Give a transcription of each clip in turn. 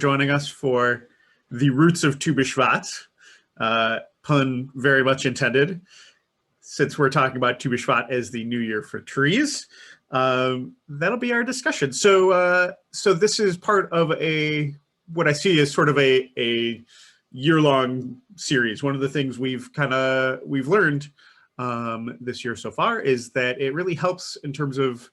Joining us for the roots of Tu Bishvat, pun very much intended, since we're talking about Tu Bishvat as the new year for trees. That'll be our discussion. So this is part of what I see as sort of a year-long series. One of the things we've learned this year so far is that it really helps in terms of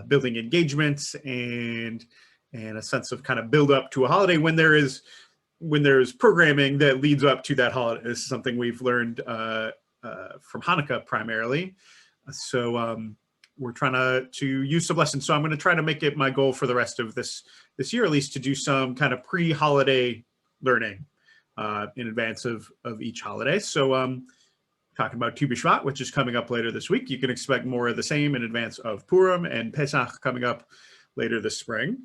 building engagements and a sense of kind of build up to a holiday when there's programming that leads up to that holiday. This is something we've learned from Hanukkah primarily. So we're trying to use some lessons. So I'm going to try to make it my goal for the rest of this year, at least, to do some kind of pre-holiday learning in advance of each holiday. So talking about Tu Bishvat, which is coming up later this week. You can expect more of the same in advance of Purim and Pesach coming up later this spring.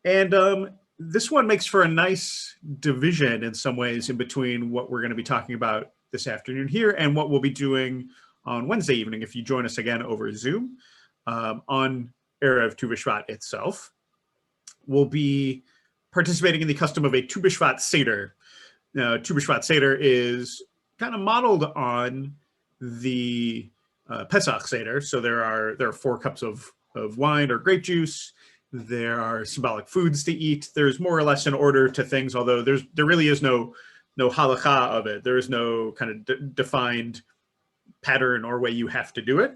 And this one makes for a nice division in some ways in between what we're going to be talking about this afternoon here and what we'll be doing on Wednesday evening if you join us again over Zoom on Erev Tu Bishvat itself. We'll be participating in the custom of a Tu Bishvat seder. Now, Tu Bishvat seder is kind of modeled on the Pesach seder. So there are 4 cups of wine or grape juice. There are symbolic foods to eat. There's more or less an order to things, although there really is no halakha of it. There is no kind of defined pattern or way you have to do it.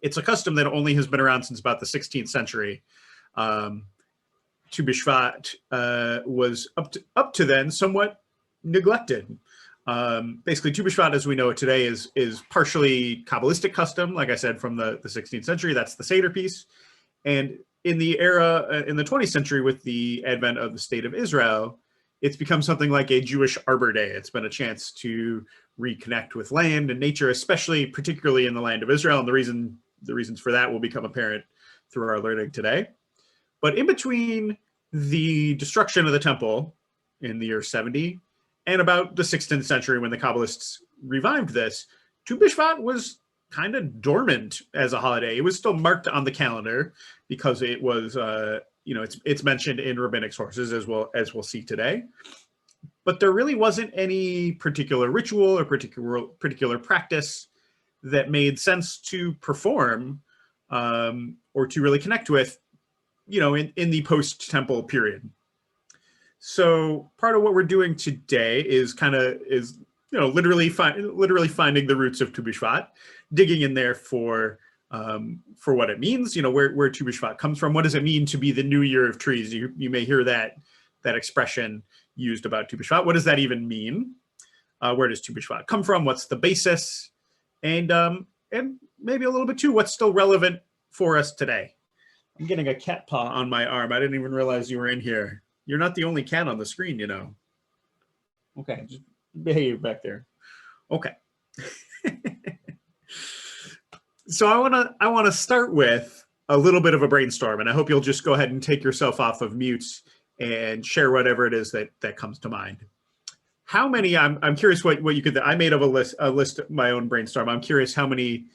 It's a custom that only has been around since about the 16th century. Tu Bishvat was up to then somewhat neglected. Basically, Tu Bishvat as we know it today is partially kabbalistic custom, like I said, from the 16th century. That's the seder piece. And in the 20th century, with the advent of the state of Israel, it's become something like a Jewish Arbor Day. It's been a chance to reconnect with land and nature, particularly in the land of Israel. And the reasons for that will become apparent through our learning today. But in between the destruction of the temple in the year 70 and about the 16th century, when the Kabbalists revived this, Tu Bishvat was kind of dormant as a holiday. It was still marked on the calendar because it was, it's mentioned in rabbinic sources as we'll see today. But there really wasn't any particular ritual or particular practice that made sense to perform or to really connect with, in the post-temple period. So part of what we're doing today is literally finding the roots of Tu Bishvat, digging in there for what it means, where Tu Bishvat comes from. What does it mean to be the new year of trees? You may hear that expression used about Tu Bishvat. What does that even mean? Where does Tu Bishvat come from? What's the basis? And maybe a little bit too, what's still relevant for us today? I'm getting a cat paw on my arm. I didn't even realize you were in here. You're not the only cat on the screen, Okay, just behave back there. Okay. So I want to start with a little bit of a brainstorm, and I hope you'll just go ahead and take yourself off of mute and share whatever it is that comes to mind. How many? I'm curious what you could. I made up a list of my own brainstorm. I'm curious how many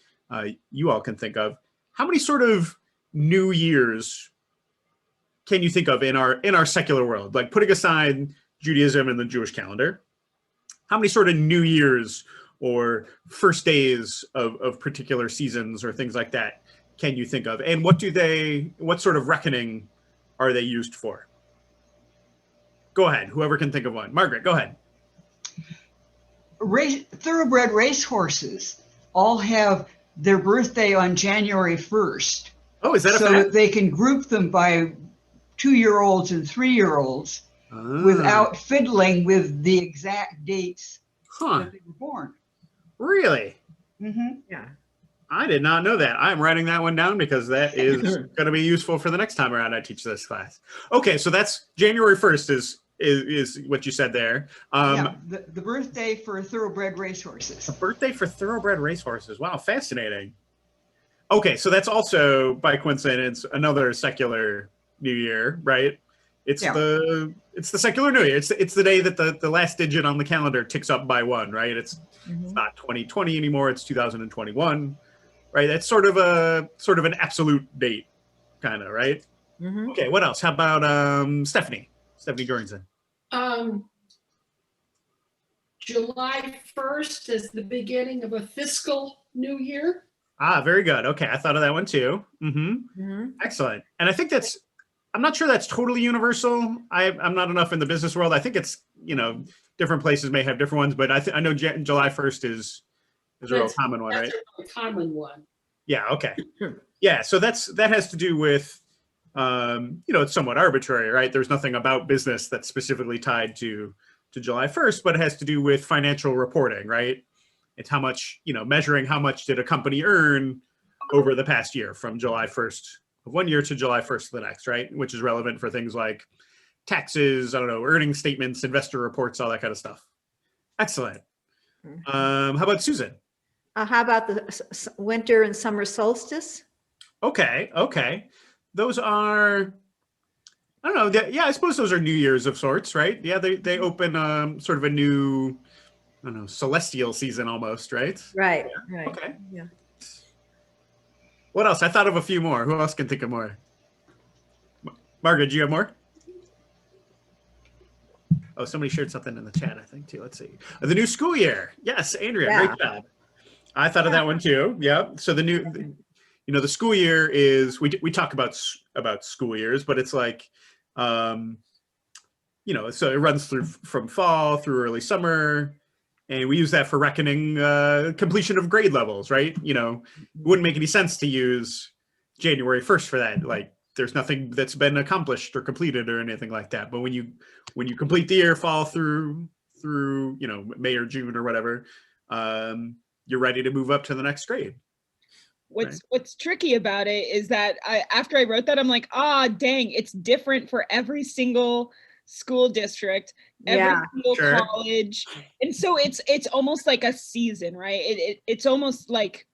you all can think of. How many sort of New Years can you think of in our secular world, like putting aside Judaism and the Jewish calendar? How many sort of New Years or first days of particular seasons or things like that can you think of? And what sort of reckoning are they used for? Go ahead, whoever can think of one. Margaret, go ahead. Thoroughbred racehorses all have their birthday on January 1st. Oh, is that so that they can group them by 2-year-olds and 3-year-olds without fiddling with the exact dates that they were born. Really? Mm-hmm. Yeah. I did not know that. I'm writing that one down because that is going to be useful for the next time around I teach this class. Okay, so that's January 1st is what you said there. The birthday for thoroughbred racehorses. A birthday for thoroughbred racehorses. Wow, fascinating. Okay, so that's also, by coincidence, another secular New Year, right? It's the secular New Year. It's the day that the last digit on the calendar ticks up by 1, right? It's not 2020 anymore. It's 2021, right? That's sort of an absolute date, kind of, right? Okay, what else? How about Stephanie Goringson? July 1st is the beginning of a fiscal new year. Ah, very good. Okay, I thought of that one too. Excellent. And I think I'm not sure that's totally universal. I'm not enough in the business world. I think it's, different places may have different ones, but I know July 1st is a real common one, right? That's a common one. Yeah, okay. Yeah, so that has to do with, it's somewhat arbitrary, right? There's nothing about business that's specifically tied to July 1st, but it has to do with financial reporting, right? It's how much, measuring how much did a company earn over the past year from July 1st of one year to July 1st of the next, right? Which is relevant for things like taxes, earnings statements, investor reports, all that kind of stuff. Excellent. How about Susan? How about the winter and summer solstice? Okay. Those are, I don't know. Yeah, I suppose those are New Year's of sorts, right? Yeah, they open sort of a new, celestial season almost, right? Right. Yeah. Right. Okay. Yeah. What else? I thought of a few more. Who else can think of more? Margaret, do you have more? Oh, somebody shared something in the chat, I think, too. Let's see. The new school year. Yes, Andrea, great job. I thought of that one too. Yeah. So the school year is, we talk about school years, but it's like, so it runs through from fall through early summer, and we use that for reckoning completion of grade levels, right? It wouldn't make any sense to use January 1st for that. Like, there's nothing that's been accomplished or completed or anything like that. But when you complete the year, fall through May or June or whatever, you're ready to move up to the next grade. What's tricky about it is that after I wrote that, I'm like, dang, it's different for every single school district, every single college. And so it's almost like a season, right? It's almost like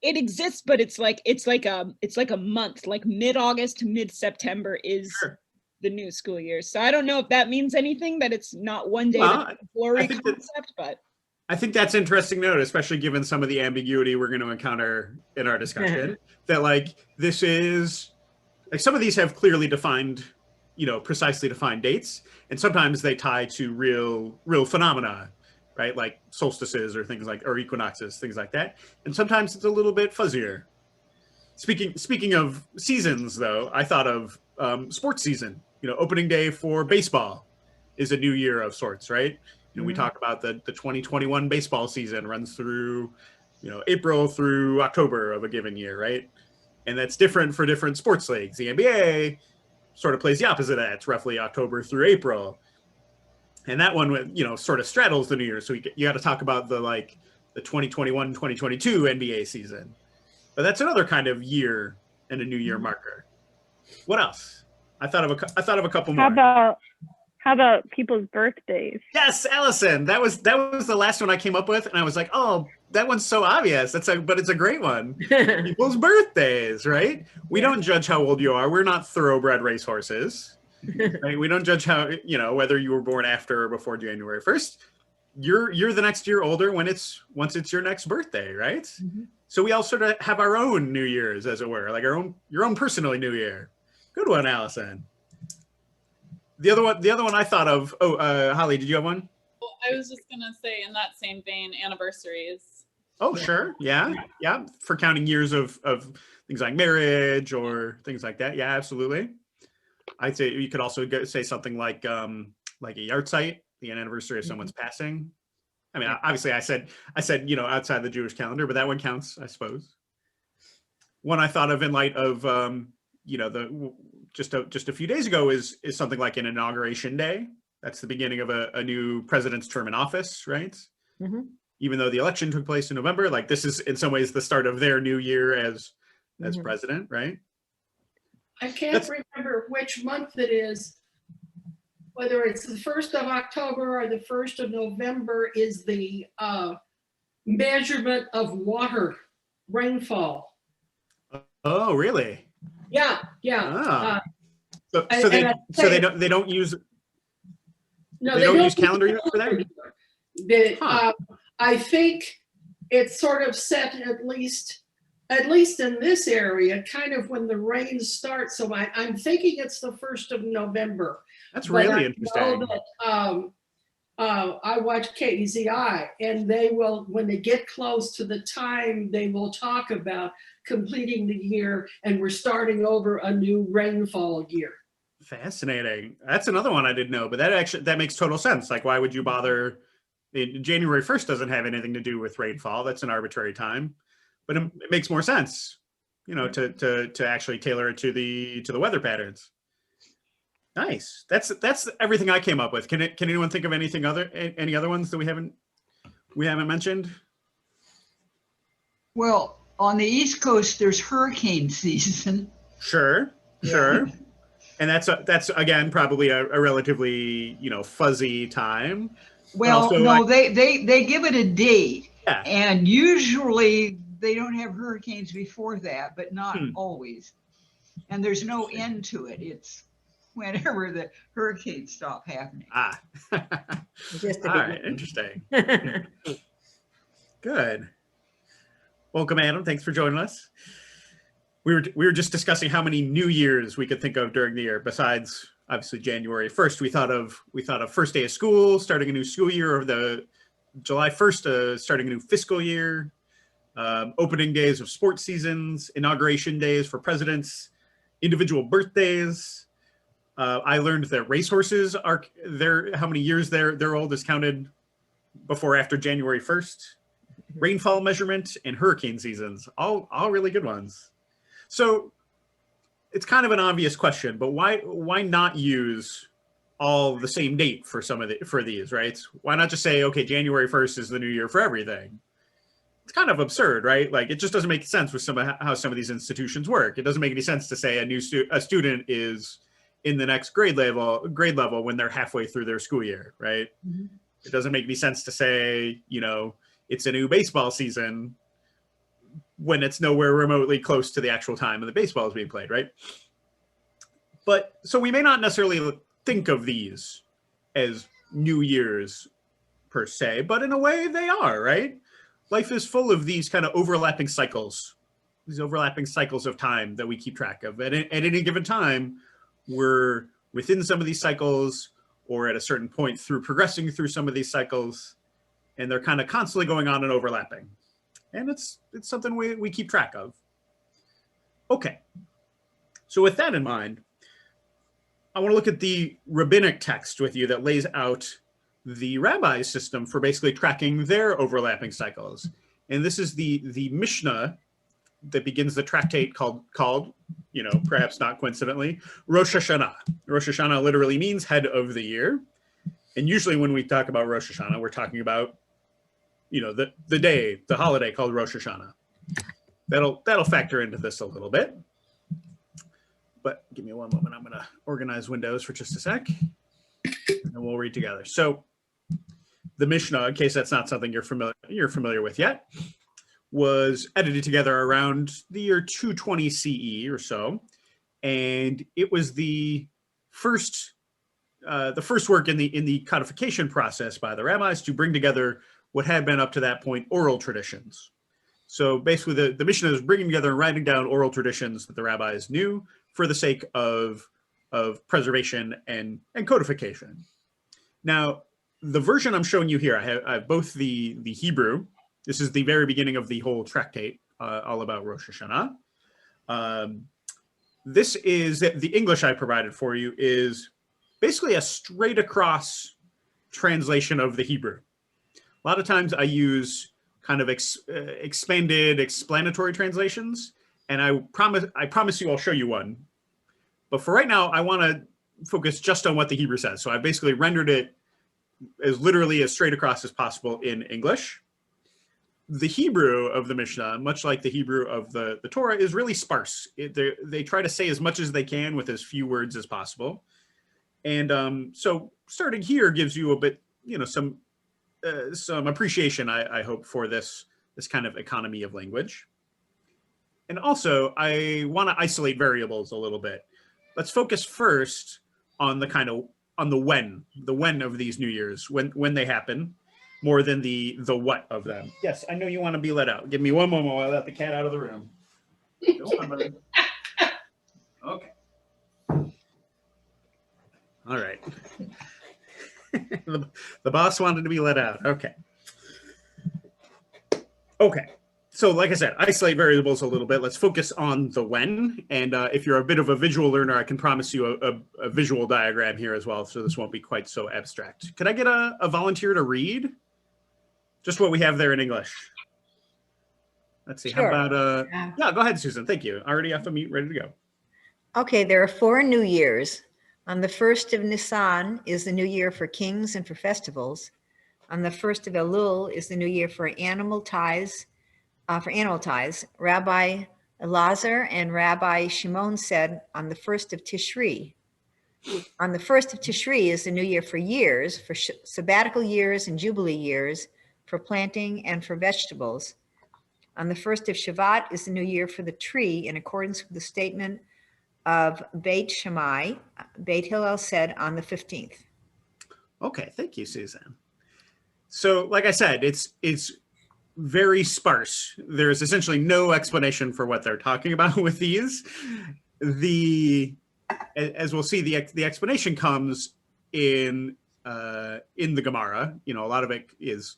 it exists, but it's like a month, like mid-August to mid-September is the new school year. So I don't know if that means anything, that it's not one day, that's a blurry concept, but I think that's an interesting note, especially given some of the ambiguity we're going to encounter in our discussion, that like this is like some of these have clearly defined, precisely defined dates, and sometimes they tie to real phenomena, right? Like solstices or things like, or equinoxes, things like that. And sometimes it's a little bit fuzzier. Speaking of seasons, though, I thought of sports season. Opening day for baseball is a new year of sorts, right? We talk about the 2021 baseball season runs through, April through October of a given year, right? And that's different for different sports leagues. The NBA sort of plays the opposite of that. It's roughly October through April. And that one, sort of straddles the new year. So you got to talk about the 2021, 2022 NBA season. But that's another kind of year and a new year marker. What else? I thought of a couple more. How about people's birthdays? Yes, Allison. That was the last one I came up with, and I was like, oh, that one's so obvious. But it's a great one. People's birthdays, right? We don't judge how old you are. We're not thoroughbred racehorses. Right? We don't judge how, whether you were born after or before January 1st. You're the next year older once it's your next birthday, right? So we all sort of have our own New Year's, as it were, like your own personal New Year. Good one, Allison. The other one I thought of. Oh, Holly, did you have one? Well, I was just gonna say, in that same vein, anniversaries. Oh, sure, yeah, for counting years of things like marriage or things like that. Yeah, absolutely. I'd say you could also say something like a yard site, the anniversary of someone's passing. I mean, obviously, I said outside the Jewish calendar, but that one counts, I suppose. One I thought of in light of just a few days ago is something like an inauguration day. That's the beginning of a new president's term in office, right? Even though the election took place in November, like this is in some ways the start of their new year as president, right? I can't remember which month it is, whether it's the 1st of October or the 1st of November is the measurement of water rainfall. Oh, really? Yeah. So they don't use calendar years for that? I think it's sort of set at least at least in this area, kind of when the rains start. So I'm thinking it's the 1st of November. That's But really I interesting. know that, I watch KEZI, and they will, when they get close to the time, they will talk about completing the year, and we're starting over a new rainfall year. Fascinating. That's another one I didn't know, but that makes total sense. Like, why would you bother? January 1st doesn't have anything to do with rainfall. That's an arbitrary time, but it makes more sense, to actually tailor it to the weather patterns. Nice. That's everything I came up with. Can anyone think of any other ones that we haven't mentioned? Well, on the East Coast, there's hurricane season. Sure. And that's again probably a relatively fuzzy time. Well, also, no, they give it a date, Yeah. and usually they don't have hurricanes before that, but not always. And there's no end to it. It's whenever the hurricanes stop happening. Just All right, interesting. Good. Welcome, Adam. Thanks for joining us. We were just discussing how many New Year's we could think of during the year besides obviously January 1st. We thought of first day of school, starting a new school year, or the July 1st, starting a new fiscal year, opening days of sports seasons, inauguration days for presidents, individual birthdays. I learned that racehorses are how many years they're old is counted before or after January 1st. Rainfall measurement and hurricane seasons, all really good ones. So it's kind of an obvious question, but why not use all the same date for these, right? Why not just say, okay, January 1st is the new year for everything? It's kind of absurd, right? Like, it just doesn't make sense with how some of these institutions work. It doesn't make any sense to say a student is in the next grade level when they're halfway through their school year, right? Mm-hmm. It doesn't make any sense to say, it's a new baseball season when it's nowhere remotely close to the actual time of the baseball is being played, right? But so we may not necessarily think of these as New Year's per se, but in a way they are, right? Life is full of these kind of overlapping cycles of time that we keep track of. At any given time, we're within some of these cycles or at a certain point through progressing through some of these cycles, and they're kind of constantly going on and overlapping. And it's something we keep track of. Okay, so with that in mind, I want to look at the rabbinic text with you that lays out the rabbi's system for basically tracking their overlapping cycles. And this is the Mishnah that begins the tractate called, perhaps not coincidentally, Rosh Hashanah. Rosh Hashanah literally means head of the year. And usually when we talk about Rosh Hashanah, we're talking about the holiday called Rosh Hashanah. That'll factor into this a little bit. But give me one moment. I'm going to organize Windows for just a sec, and we'll read together. So the Mishnah, in case that's not something you're familiar with yet, was edited together around the year 220 CE or so, and it was the first work in the codification process by the rabbis to bring together what had been up to that point oral traditions. So basically the Mishnah is bringing together and writing down oral traditions that the rabbis knew for the sake of preservation and codification. Now, the version I'm showing you here, I have both the Hebrew. This is the very beginning of the whole tractate, all about Rosh Hashanah. This is the English I provided for you is basically a straight across translation of the Hebrew. A lot of times I use kind of expanded explanatory translations, and I promise you I'll show you one. But for right now, I want to focus just on what the Hebrew says. So I basically rendered it as literally as straight across as possible in English. The Hebrew of the Mishnah, much like the Hebrew of the Torah, is really sparse. They try to say as much as they can with as few words as possible. And so starting here gives you a bit, some appreciation, I hope, for this kind of economy of language. And also, I want to isolate variables a little bit. Let's focus first on the when of these New Year's, when they happen, more than the what of them. Yes, I know you want to be let out. Give me one moment while I let the cat out of the room. No fun, buddy. Okay. All right. The boss wanted to be let out. Okay. Okay. So like I said, isolate variables a little bit. Let's focus on the when. And if you're a bit of a visual learner, I can promise you a visual diagram here as well. So this won't be quite so abstract. Could I get a volunteer to read? Just what we have there in English. Let's see. Sure. How about, yeah, go ahead, Susan. Thank you. Already off the mute, ready to go. Okay, there are 4 New Years. On the 1st of Nisan is the new year for kings and for festivals. On the 1st of Elul is the new year for animal tithes. Rabbi Elazar and Rabbi Shimon said on the 1st of Tishri. On the 1st of Tishri is the new year for years, for sabbatical years and jubilee years, for planting and for vegetables. On the 1st of Shvat is the new year for the tree in accordance with the statement of Beit Shammai. Beit Hillel said on the 15th. Okay, thank you, Susan. So like I said, it's very sparse. There's essentially no explanation for what they're talking about with these. As we'll see, the explanation comes in the Gemara. You know, a lot of it is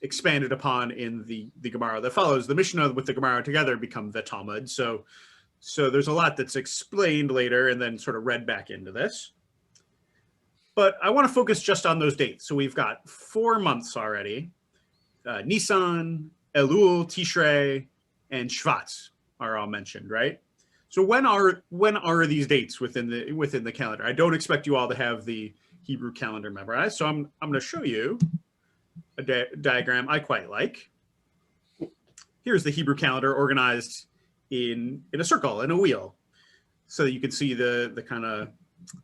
expanded upon in the Gemara that follows. The Mishnah with the Gemara together become the Talmud. So there's a lot that's explained later and then sort of read back into this. But I want to focus just on those dates. So we've got 4 months already. Nisan, Elul, Tishrei, and Shvat are all mentioned, right? So when are these dates within the calendar? I don't expect you all to have the Hebrew calendar memorized, so I'm going to show you a diagram I quite like. Here's the Hebrew calendar organized in a circle, in a wheel, so that you can see the kind of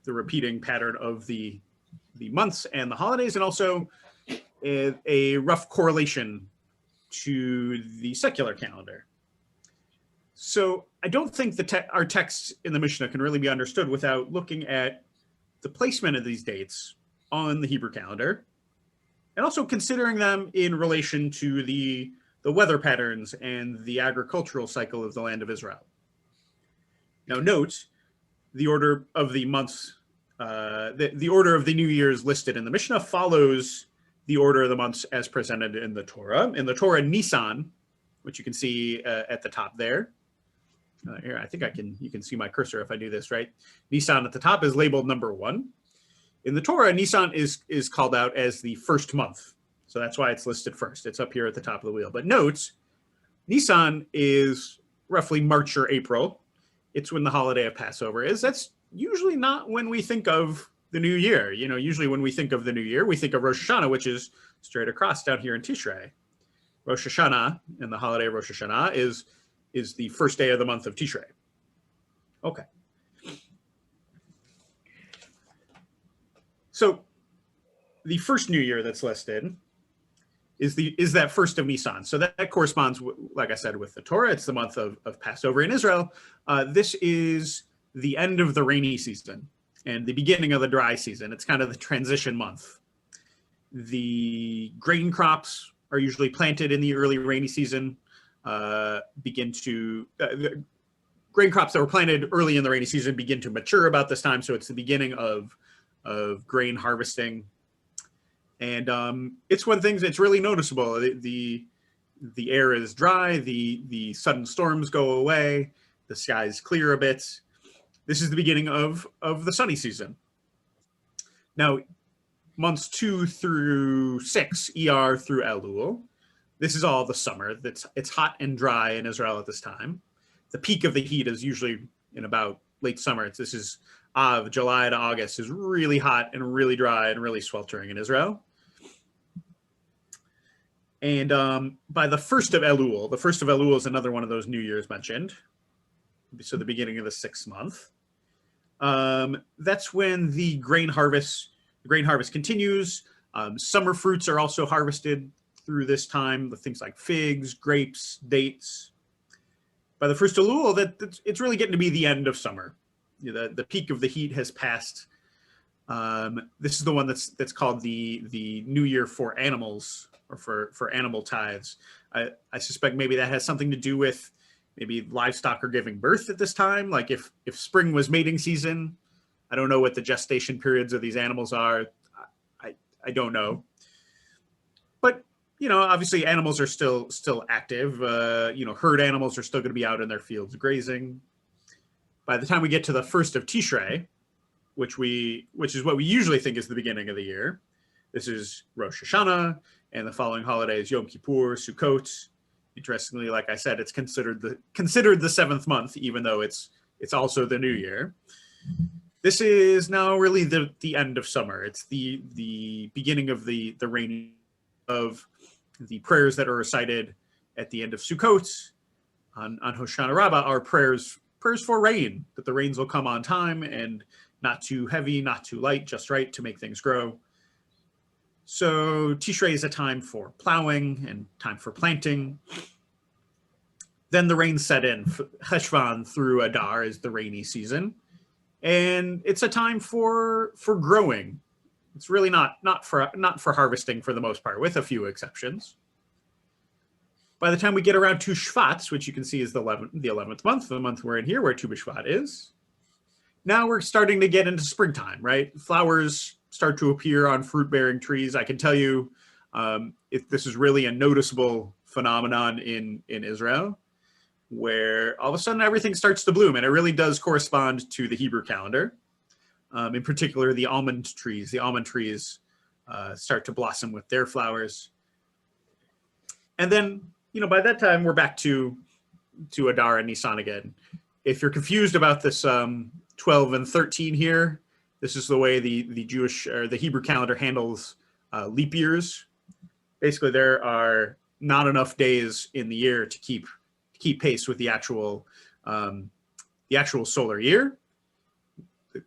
the repeating pattern of the months and the holidays, and also a rough correlation to the secular calendar. So I don't think our text in the Mishnah can really be understood without looking at the placement of these dates on the Hebrew calendar, and also considering them in relation to the weather patterns and the agricultural cycle of the land of Israel. Now note the order of the months, the order of the New Year's listed in the Mishnah follows the order of the months as presented in the Torah. In the Torah, Nisan, which you can see at the top there. Here, I think you can see my cursor if I do this right. Nisan at the top is labeled number 1. In the Torah, Nisan is called out as the first month. So that's why it's listed first. It's up here at the top of the wheel. But note, Nisan is roughly March or April. It's when the holiday of Passover is. That's usually not when we think of the new year. You know, usually when we think of the new year, we think of Rosh Hashanah, which is straight across down here in Tishrei. Rosh Hashanah, and the holiday of Rosh Hashanah is the first day of the month of Tishrei. Okay. So the first new year that's listed is that first of Nisan. So that corresponds, like I said, with the Torah. It's the month of Passover in Israel. This is the end of the rainy season and the beginning of the dry season. It's kind of the transition month. The grain crops are usually planted in the early rainy season. The grain crops that were planted early in the rainy season begin to mature about this time. So it's the beginning of grain harvesting. And it's when it's really noticeable. The air is dry, the sudden storms go away, the sky's clear a bit. This is the beginning of the sunny season. Now, months 2 through 6, ER through Elul, this is all the summer. It's hot and dry in Israel at this time. The peak of the heat is usually in about late summer. This is July to August is really hot and really dry and really sweltering in Israel. And by the 1st of Elul, the 1st of Elul is another one of those New Year's mentioned. So the beginning of the 6th month. That's when the grain harvest continues. Summer fruits are also harvested through this time, with things like figs, grapes, dates. By the 1st of Elul, it's really getting to be the end of summer. The peak of the heat has passed. This is the one that's called the New Year for animals, or for animal tithes. I suspect maybe that has something to do with maybe livestock are giving birth at this time. Like if spring was mating season, I don't know what the gestation periods of these animals are. I don't know. But, you know, obviously animals are still active. You know, herd animals are still going to be out in their fields grazing. By the time we get to the 1st of Tishrei, which is what we usually think is the beginning of the year, this is Rosh Hashanah, and the following holiday is Yom Kippur, Sukkot. Interestingly, like I said, it's considered the 7th month, even though it's also the new year. This is now really the end of summer. It's the beginning of the rain of the prayers that are recited at the end of Sukkot. On Hoshana Rabbah are prayers for rain, that the rains will come on time and not too heavy, not too light, just right to make things grow. So Tishrei is a time for plowing and time for planting. Then the rains set in. Cheshvan through Adar is the rainy season. And it's a time for growing. It's really not for harvesting for the most part, with a few exceptions. By the time we get around to Shvat, which you can see is the 11th month, the month we're in here, where Tu Bishvat is, now we're starting to get into springtime, right? Flowers start to appear on fruit-bearing trees. I can tell you if this is really a noticeable phenomenon in Israel, where all of a sudden everything starts to bloom, and it really does correspond to the Hebrew calendar. In particular, the almond trees. The almond trees start to blossom with their flowers. And then, you know, by that time, we're back to Adar and Nisan again. If you're confused about this 12 and 13 here, this is the way the Jewish or the Hebrew calendar handles leap years. Basically, there are not enough days in the year to keep pace with the actual solar year.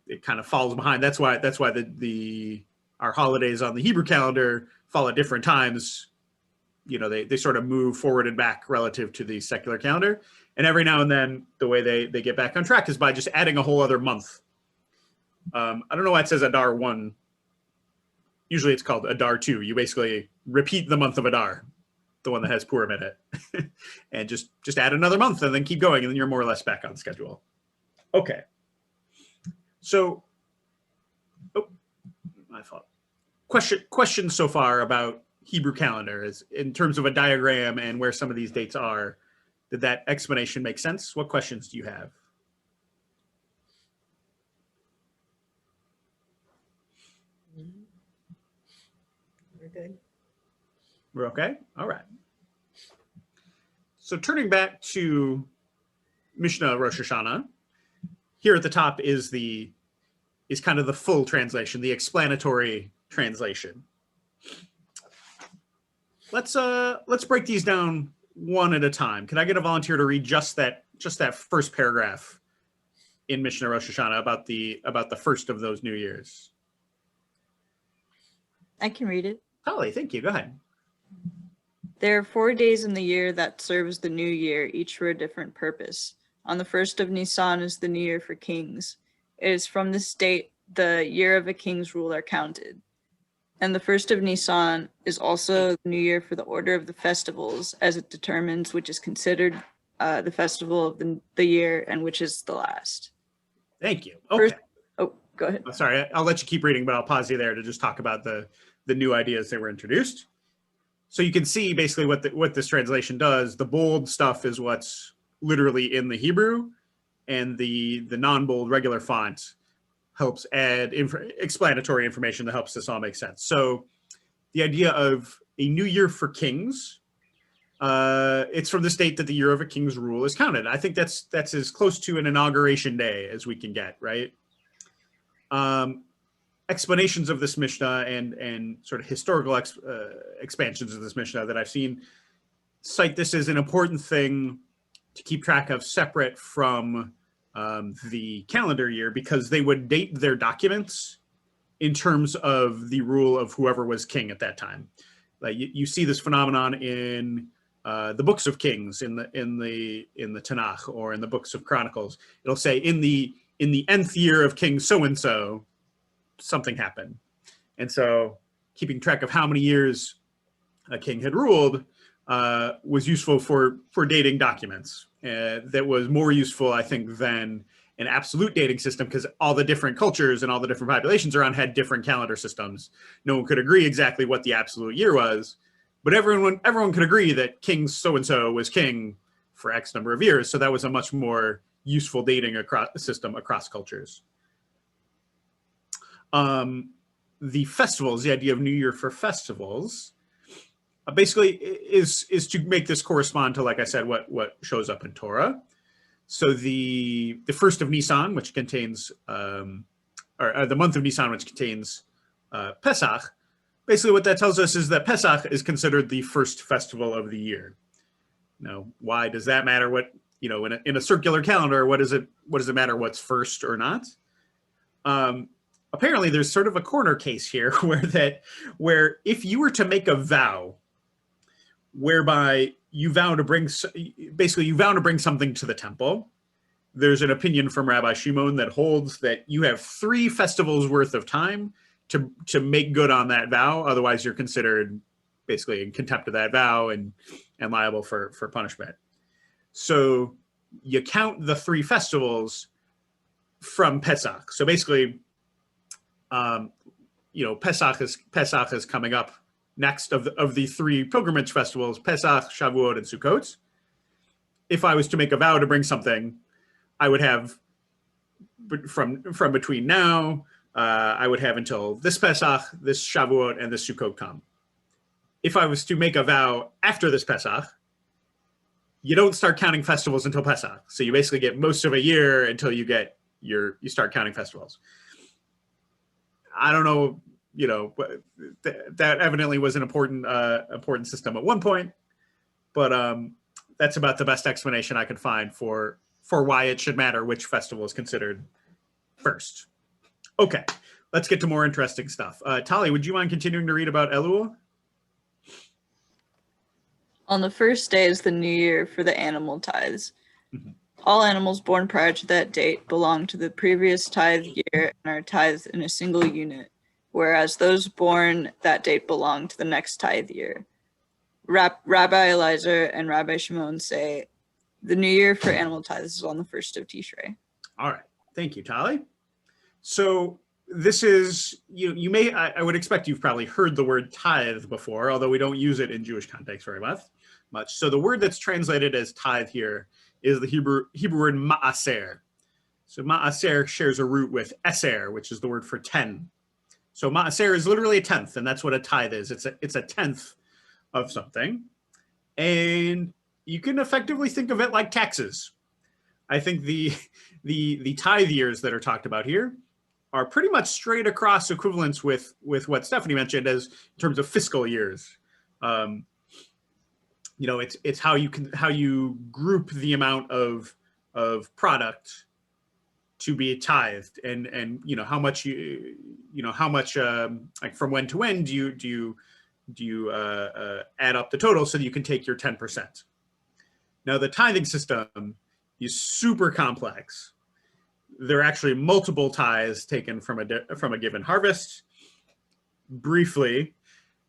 It kind of falls behind. That's why our holidays on the Hebrew calendar fall at different times. You know, they sort of move forward and back relative to the secular calendar. And every now and then, the way they get back on track is by just adding a whole other month. I don't know why it says Adar 1. Usually it's called Adar 2. You basically repeat the month of Adar, the one that has Purim in it, and just add another month and then keep going, and then you're more or less back on schedule. Okay. So, my fault. Question so far about Hebrew calendar is in terms of a diagram and where some of these dates are. Did that explanation make sense? What questions do you have? We're good. We're okay? All right. So turning back to Mishnah Rosh Hashanah, here at the top is kind of the full translation, the explanatory translation. Let's break these down one at a time. Can I get a volunteer to read just that first paragraph in Mishnah Rosh Hashanah about the first of those new years? I can read it. Holly, thank you. Go ahead. There are 4 days in the year that serves the new year, each for a different purpose. On the 1st of Nisan is the new year for kings. It is from this date the year of a king's rule are counted. And the 1st of Nisan is also the new year for the order of the festivals, as it determines which is considered the festival of the year and which is the last. Thank you. Okay. Go ahead. Sorry, I'll let you keep reading, but I'll pause you there to just talk about the new ideas that were introduced. So you can see basically what this translation does. The bold stuff is what's literally in the Hebrew, and the non-bold regular font helps add explanatory information that helps this all make sense. So the idea of a new year for kings, it's from this date that the year of a king's rule is counted. I think that's as close to an inauguration day as we can get, right? Explanations of this Mishnah and sort of historical expansions of this Mishnah that I've seen cite this as an important thing to keep track of separate from the calendar year, because they would date their documents in terms of the rule of whoever was king at that time. Like you see this phenomenon in the books of Kings in the Tanakh, or in the books of Chronicles. It'll say in the nth year of King so and so, something happened. And so keeping track of how many years a king had ruled was useful for dating documents. That was more useful, I think, than an absolute dating system, because all the different cultures and all the different populations around had different calendar systems. No one could agree exactly what the absolute year was, but everyone could agree that King so-and-so was king for X number of years. So that was a much more useful dating system across cultures. The festivals, the idea of New Year for festivals, basically is to make this correspond to, like I said, what shows up in Torah. So the first of Nisan, which contains, the month of Nisan, which contains Pesach, basically what that tells us is that Pesach is considered the first festival of the year. Now, why does that matter? What, you know, in a circular calendar, what does it matter what's first or not? Apparently, there's sort of a corner case here where if you were to make a vow, whereby you vow to bring something to the temple, there's an opinion from Rabbi Shimon that holds that you have 3 festivals worth of time to make good on that vow. Otherwise, you're considered basically in contempt of that vow and liable for punishment. So you count the 3 festivals from Pesach. So basically, Pesach is coming up next of the 3 pilgrimage festivals: Pesach, Shavuot, and Sukkot. If I was to make a vow to bring something, I would have from between now, I would have until this Pesach, this Shavuot, and this Sukkot come. If I was to make a vow after this Pesach, you don't start counting festivals until Pesach. So you basically get most of a year until you start counting festivals. I don't know, that evidently was an important system at one point, but that's about the best explanation I could find for why it should matter which festival is considered first. Okay, let's get to more interesting stuff. Tali, would you mind continuing to read about Elul? On the first day is the new year for the animal tithes. Mm-hmm. All animals born prior to that date belong to the previous tithe year and are tithed in a single unit, whereas those born that date belong to the next tithe year. Rabbi Eliezer and Rabbi Shimon say the new year for animal tithes is on the 1st of Tishrei. All right, thank you, Tali. So this is, I would expect you've probably heard the word tithe before, although we don't use it in Jewish context very much. So the word that's translated as tithe here is the Hebrew word ma'aser. So ma'aser shares a root with eser, which is the word for 10. So ma'aser is literally a tenth, and that's what a tithe is. It's a tenth of something. And you can effectively think of it like taxes. I think the tithe years that are talked about here are pretty much straight across equivalents with what Stephanie mentioned as in terms of fiscal years. It's how you group the amount of product to be tithed, and how much like from when to when do you add up the total so that you can take your 10%. Now the tithing system is super complex. There are actually multiple tithes taken from a given harvest. Briefly,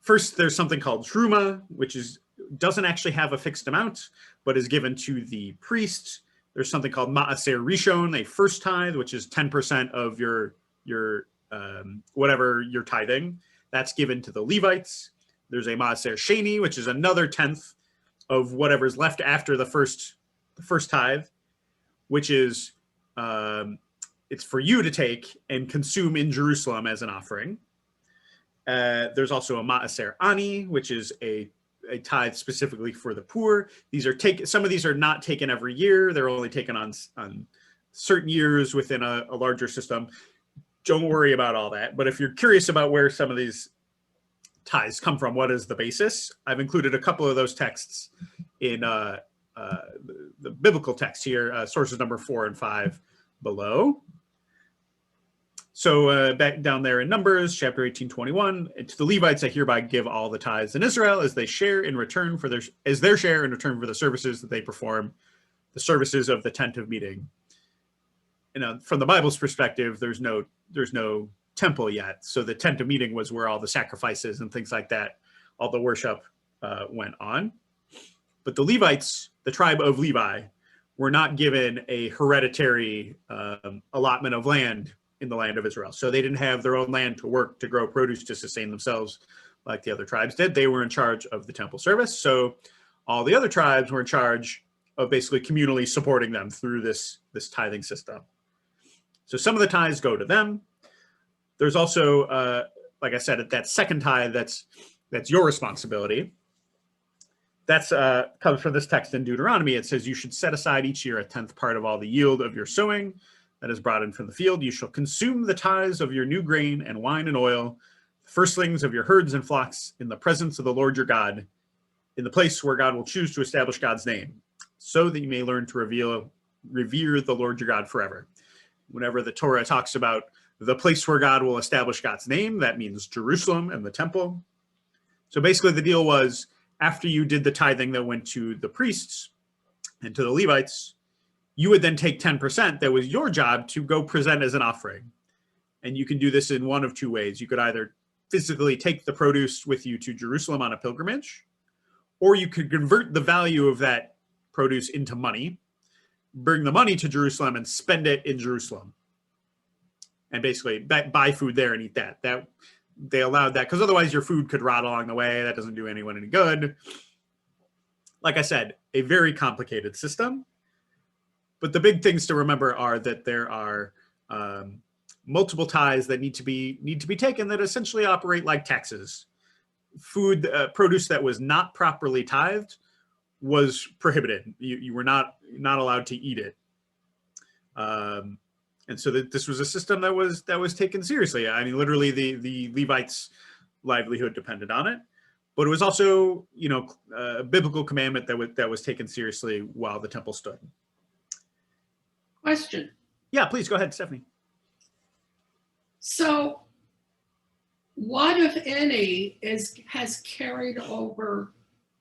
first there's something called truma, which doesn't actually have a fixed amount, but is given to the priest. There's something called ma'aser rishon, a first tithe, which is 10% of your whatever you're tithing. That's given to the Levites. There's a ma'aser sheni, which is another tenth of whatever's left after the first tithe, which is it's for you to take and consume in Jerusalem as an offering. There's also a ma'aser ani, which is a tithe specifically for the poor. Some of these are not taken every year. They're only taken on certain years within a larger system. Don't worry about all that. But if you're curious about where some of these tithes come from, what is the basis? I've included a couple of those texts in the biblical text here, sources number 4 and 5 below. So back down there in Numbers, chapter 18:21, to the Levites I hereby give all the tithes in Israel as their share in return for the services that they perform, the services of the tent of meeting. From the Bible's perspective, there's no temple yet, so the tent of meeting was where all the sacrifices and things like that, all the worship went on. But the Levites, the tribe of Levi, were not given a hereditary allotment of land in the land of Israel. So they didn't have their own land to work, to grow produce, to sustain themselves like the other tribes did. They were in charge of the temple service. So all the other tribes were in charge of basically communally supporting them through this tithing system. So some of the tithes go to them. There's also, like I said, that second tithe, that's your responsibility. That's comes from this text in Deuteronomy. It says, you should set aside each year a 10th part of all the yield of your sowing that is brought in from the field. You shall consume the tithes of your new grain and wine and oil, the firstlings of your herds and flocks, in the presence of the Lord your God, in the place where God will choose to establish God's name, so that you may learn to revere the Lord your God forever. Whenever the Torah talks about the place where God will establish God's name, that means Jerusalem and the temple. So basically the deal was, after you did the tithing that went to the priests and to the Levites, you would then take 10% that was your job to go present as an offering. And you can do this in one of two ways. You could either physically take the produce with you to Jerusalem on a pilgrimage, or you could convert the value of that produce into money, bring the money to Jerusalem and spend it in Jerusalem. And basically buy food there and eat that. They allowed that because otherwise your food could rot along the way. That doesn't do anyone any good. Like I said, a very complicated system. But the big things to remember are that there are multiple tithes that need to be taken that essentially operate like taxes. Food, produce that was not properly tithed was prohibited. You were not allowed to eat it. And so this was a system that was taken seriously. I mean, literally the Levites' livelihood depended on it, but it was also, a biblical commandment that was taken seriously while the temple stood. Question. Yeah, please go ahead, Stephanie. So what, if any, has carried over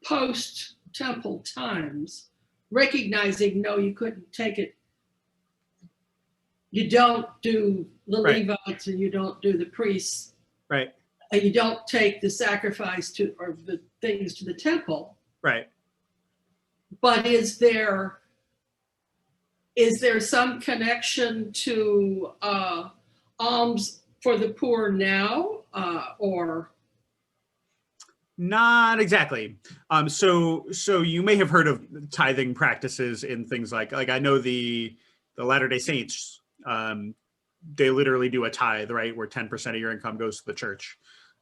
post-temple times, recognizing, no, you couldn't take it. You don't do the Levites and you don't do the priests. Right. And you don't take the sacrifice or the things to the temple. Right. But is there some connection to alms for the poor now, or? Not exactly. So you may have heard of tithing practices in things like I know the Latter-day Saints. They literally do a tithe, right, where 10% of your income goes to the church.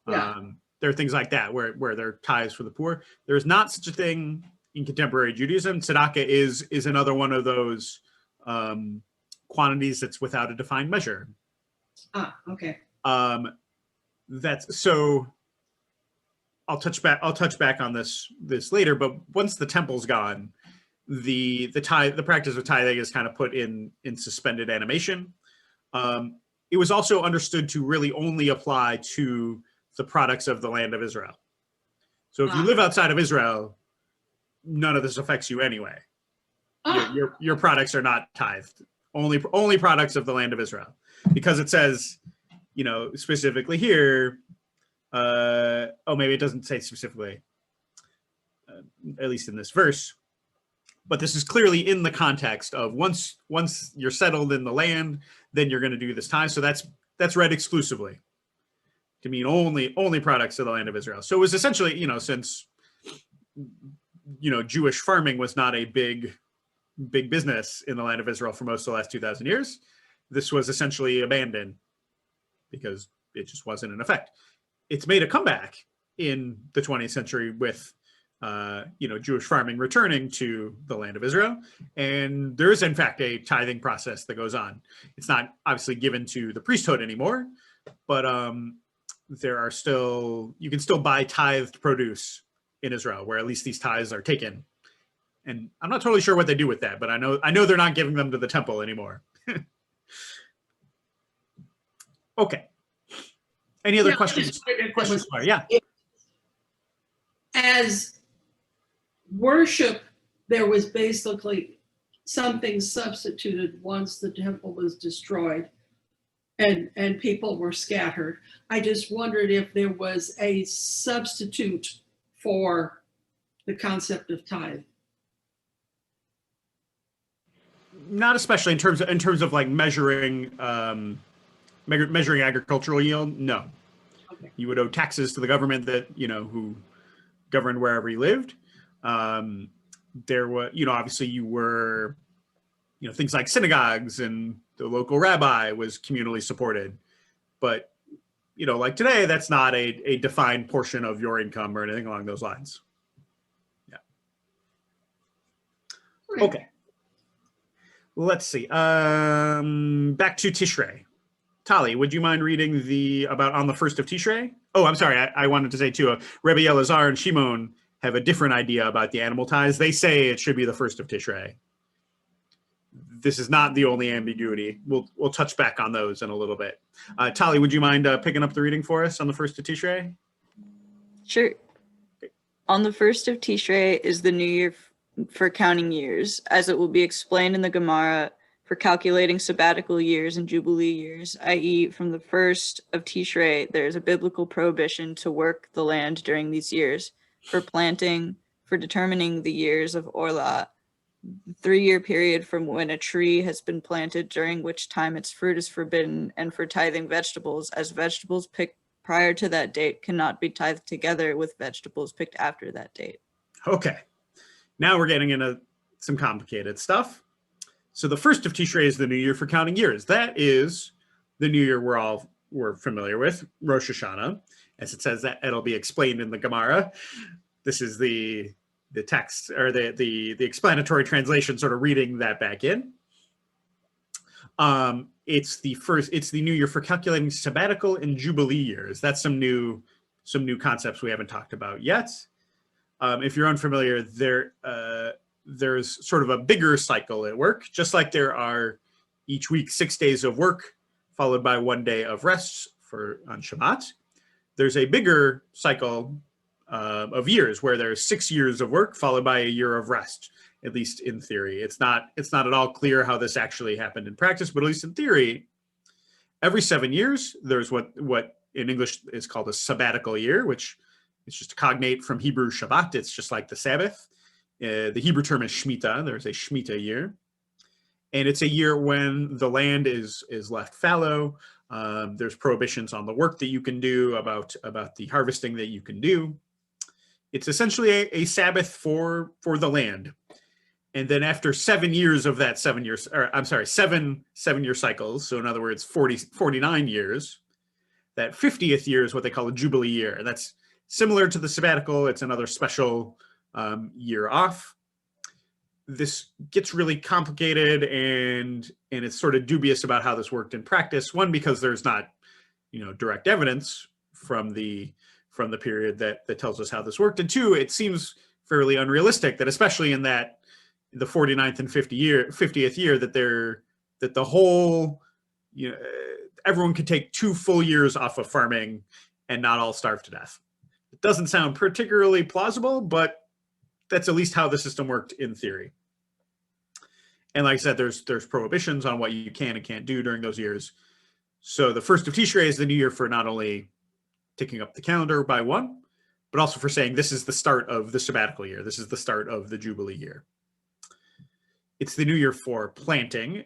Yeah. There are things like that where there are tithes for the poor. There's not such a thing in contemporary Judaism. Tzedakah is another one of those quantities that's without a defined measure. Okay. That's so. I'll touch back on this later. But once the temple's gone, the practice of tithing is kind of put in suspended animation. It was also understood to really only apply to the products of the land of Israel. So if you live outside of Israel, none of this affects you anyway. Your products are not tithed. Only products of the land of Israel, because it says, specifically here. Maybe it doesn't say specifically, at least in this verse. But this is clearly in the context of once you're settled in the land, then you're going to do this tithe. So that's read exclusively to mean only products of the land of Israel. So it was essentially, since Jewish farming was not a big business in the land of Israel for most of the last 2,000 years, this was essentially abandoned because it just wasn't in effect. It's made a comeback in the 20th century with Jewish farming returning to the land of Israel. And there is, in fact, a tithing process that goes on. It's not obviously given to the priesthood anymore, but you can still buy tithed produce in Israel, where at least these tithes are taken. And I'm not totally sure what they do with that, but I know they're not giving them to the temple anymore. Okay. Any other questions? Yeah. As worship, there was basically something substituted once the temple was destroyed and people were scattered. I just wondered if there was a substitute for the concept of tithe. Not especially in terms of like measuring measuring agricultural yield. No, Okay. you would owe taxes to the government that who governed wherever you lived. There was obviously you were things like synagogues and the local rabbi was communally supported, but like today, that's not a defined portion of your income or anything along those lines. Yeah. Okay. Let's see. Back to Tishrei. Tali, would you mind reading about on the first of Tishrei? Oh, I'm sorry. I wanted to say too, Rebbe Elazar and Shimon have a different idea about the animal tithes. They say it should be the first of Tishrei. This is not the only ambiguity. We'll touch back on those in a little bit. Tali, would you mind picking up the reading for us on the first of Tishrei? Sure. On the first of Tishrei is the new year for counting years, as it will be explained in the Gemara for calculating sabbatical years and jubilee years, i.e. from the first of Tishrei, there is a biblical prohibition to work the land during these years, for planting, for determining the years of Orlah, the 3-year period from when a tree has been planted, during which time its fruit is forbidden, and for tithing vegetables, as vegetables picked prior to that date cannot be tithed together with vegetables picked after that date. Okay. Now we're getting into some complicated stuff. So the first of Tishrei is the new year for counting years. That is the new year we're familiar with, Rosh Hashanah, as it says that it'll be explained in the Gemara. This is the text or the explanatory translation, sort of reading that back in. It's the new year for calculating sabbatical and jubilee years. That's some new concepts we haven't talked about yet. If you're unfamiliar, there's sort of a bigger cycle at work, just like there are each week 6 days of work followed by 1 day of rest on Shvat. There's a bigger cycle of years where there's 6 years of work followed by a year of rest, at least in theory. It's not at all clear how this actually happened in practice, but at least in theory, every 7 years, there's what in English is called a sabbatical year, which is just a cognate from Hebrew Shabbat. It's just like the Sabbath. The Hebrew term is Shemitah. There's a Shemitah year. And it's a year when the land is left fallow. There's prohibitions on the work that you can do, about the harvesting that you can do. It's essentially a Sabbath for the land. And then after 7 years of that 7 years, or I'm sorry, seven 7-year cycles, so in other words, 49 years, that 50th year is what they call a Jubilee year. And that's similar to the sabbatical. It's another special year off. This gets really complicated and it's sort of dubious about how this worked in practice. One, because there's not, direct evidence from the period that tells us how this worked. And two, it seems fairly unrealistic that, especially in the 49th and 50th year, that the whole, everyone could take 2 full years off of farming and not all starve to death. It doesn't sound particularly plausible, but that's at least how the system worked in theory. And like I said, there's prohibitions on what you can and can't do during those years. So the first of Tishrei is the new year for not only ticking up the calendar by 1, but also for saying this is the start of the sabbatical year. This is the start of the Jubilee year. It's the new year for planting,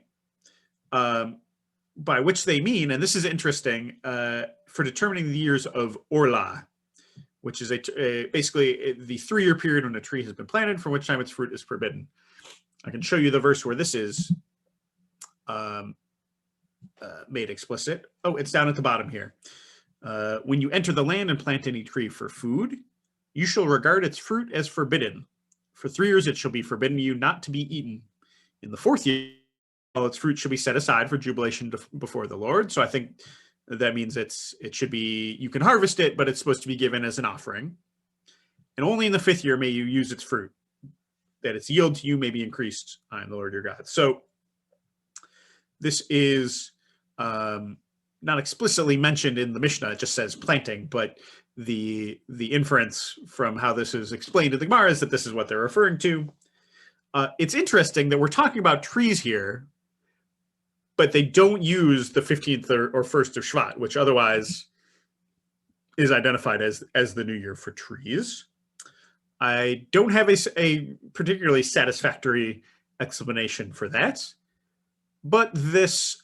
by which they mean, and this is interesting, for determining the years of Orlah, which is basically the 3-year period when a tree has been planted, from which time its fruit is forbidden. I can show you the verse where this is made explicit. Oh, it's down at the bottom here. When you enter the land and plant any tree for food, you shall regard its fruit as forbidden. For 3 years it shall be forbidden you not to be eaten. In the 4th year, all its fruit should be set aside for jubilation before the Lord. So I think that means it should be, you can harvest it, but it's supposed to be given as an offering. And only in the 5th year may you use its fruit, that its yield to you may be increased. I am the Lord your God. So this is not explicitly mentioned in the Mishnah. It just says planting, but the inference from how this is explained in the Gemara is that this is what they're referring to. It's interesting that we're talking about trees here, but they don't use the 15th or 1st of Shvat, which otherwise is identified as the new year for trees. I don't have a particularly satisfactory explanation for that. but this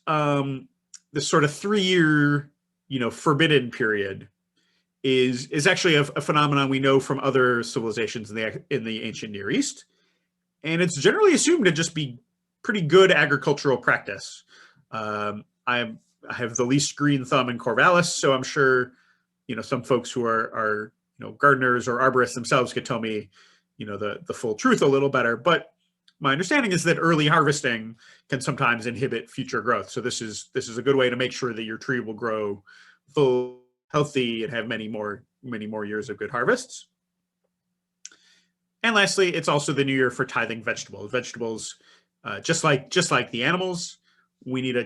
this sort of 3-year, forbidden period is actually a phenomenon we know from other civilizations in the ancient Near East, and it's generally assumed to just be pretty good agricultural practice. I have the least green thumb in Corvallis, so I'm sure some folks who are gardeners or arborists themselves could tell me the full truth a little better. But my understanding is that early harvesting can sometimes inhibit future growth. So this is a good way to make sure that your tree will grow full, healthy, and have many more years of good harvests. And lastly, it's also the new year for tithing vegetables. Vegetables, just like the animals, we need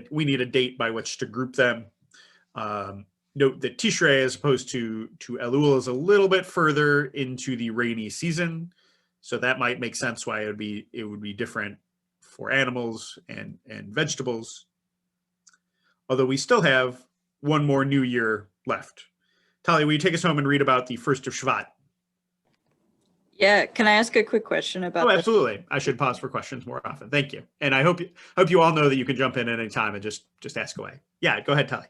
a date by which to group them. Note that Tishrei, as opposed to Elul, is a little bit further into the rainy season, so that might make sense why it would be different for animals and vegetables. Although we still have one more new year left. Talia, will you take us home and read about the first of Shvat? Yeah, can I ask a quick question about Oh, absolutely. I should pause for questions more often. Thank you. And I hope you all know that you can jump in at any time and just ask away. Yeah, go ahead, Talia.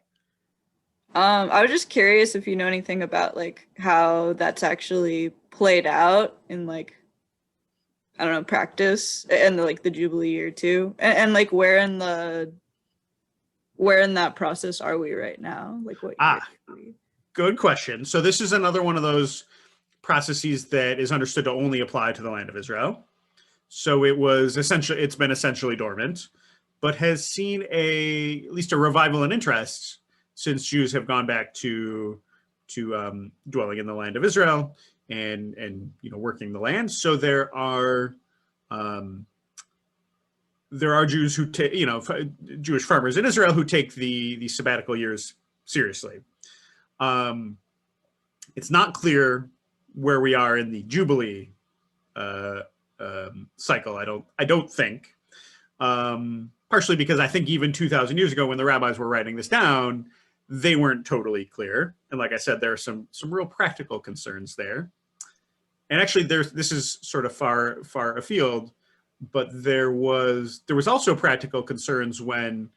I was just curious if you know anything about like how that's actually played out in like, I don't know, practice and like the Jubilee year too, and like where in that process are we right now? Like what year are we? Good question. So this is another one of those processes that is understood to only apply to the land of Israel. So it's been essentially dormant, but has seen at least a revival in interest since Jews have gone back to dwelling in the land of Israel and working the land. So there are Jews who take Jewish farmers in Israel who take the sabbatical years seriously. It's not clear where we are in the Jubilee cycle. I don't think, partially because I think even 2,000 years ago when the rabbis were writing this down, they weren't totally clear. And like I said, there are some real practical concerns there. And actually this is sort of far afield, but there was also practical concerns when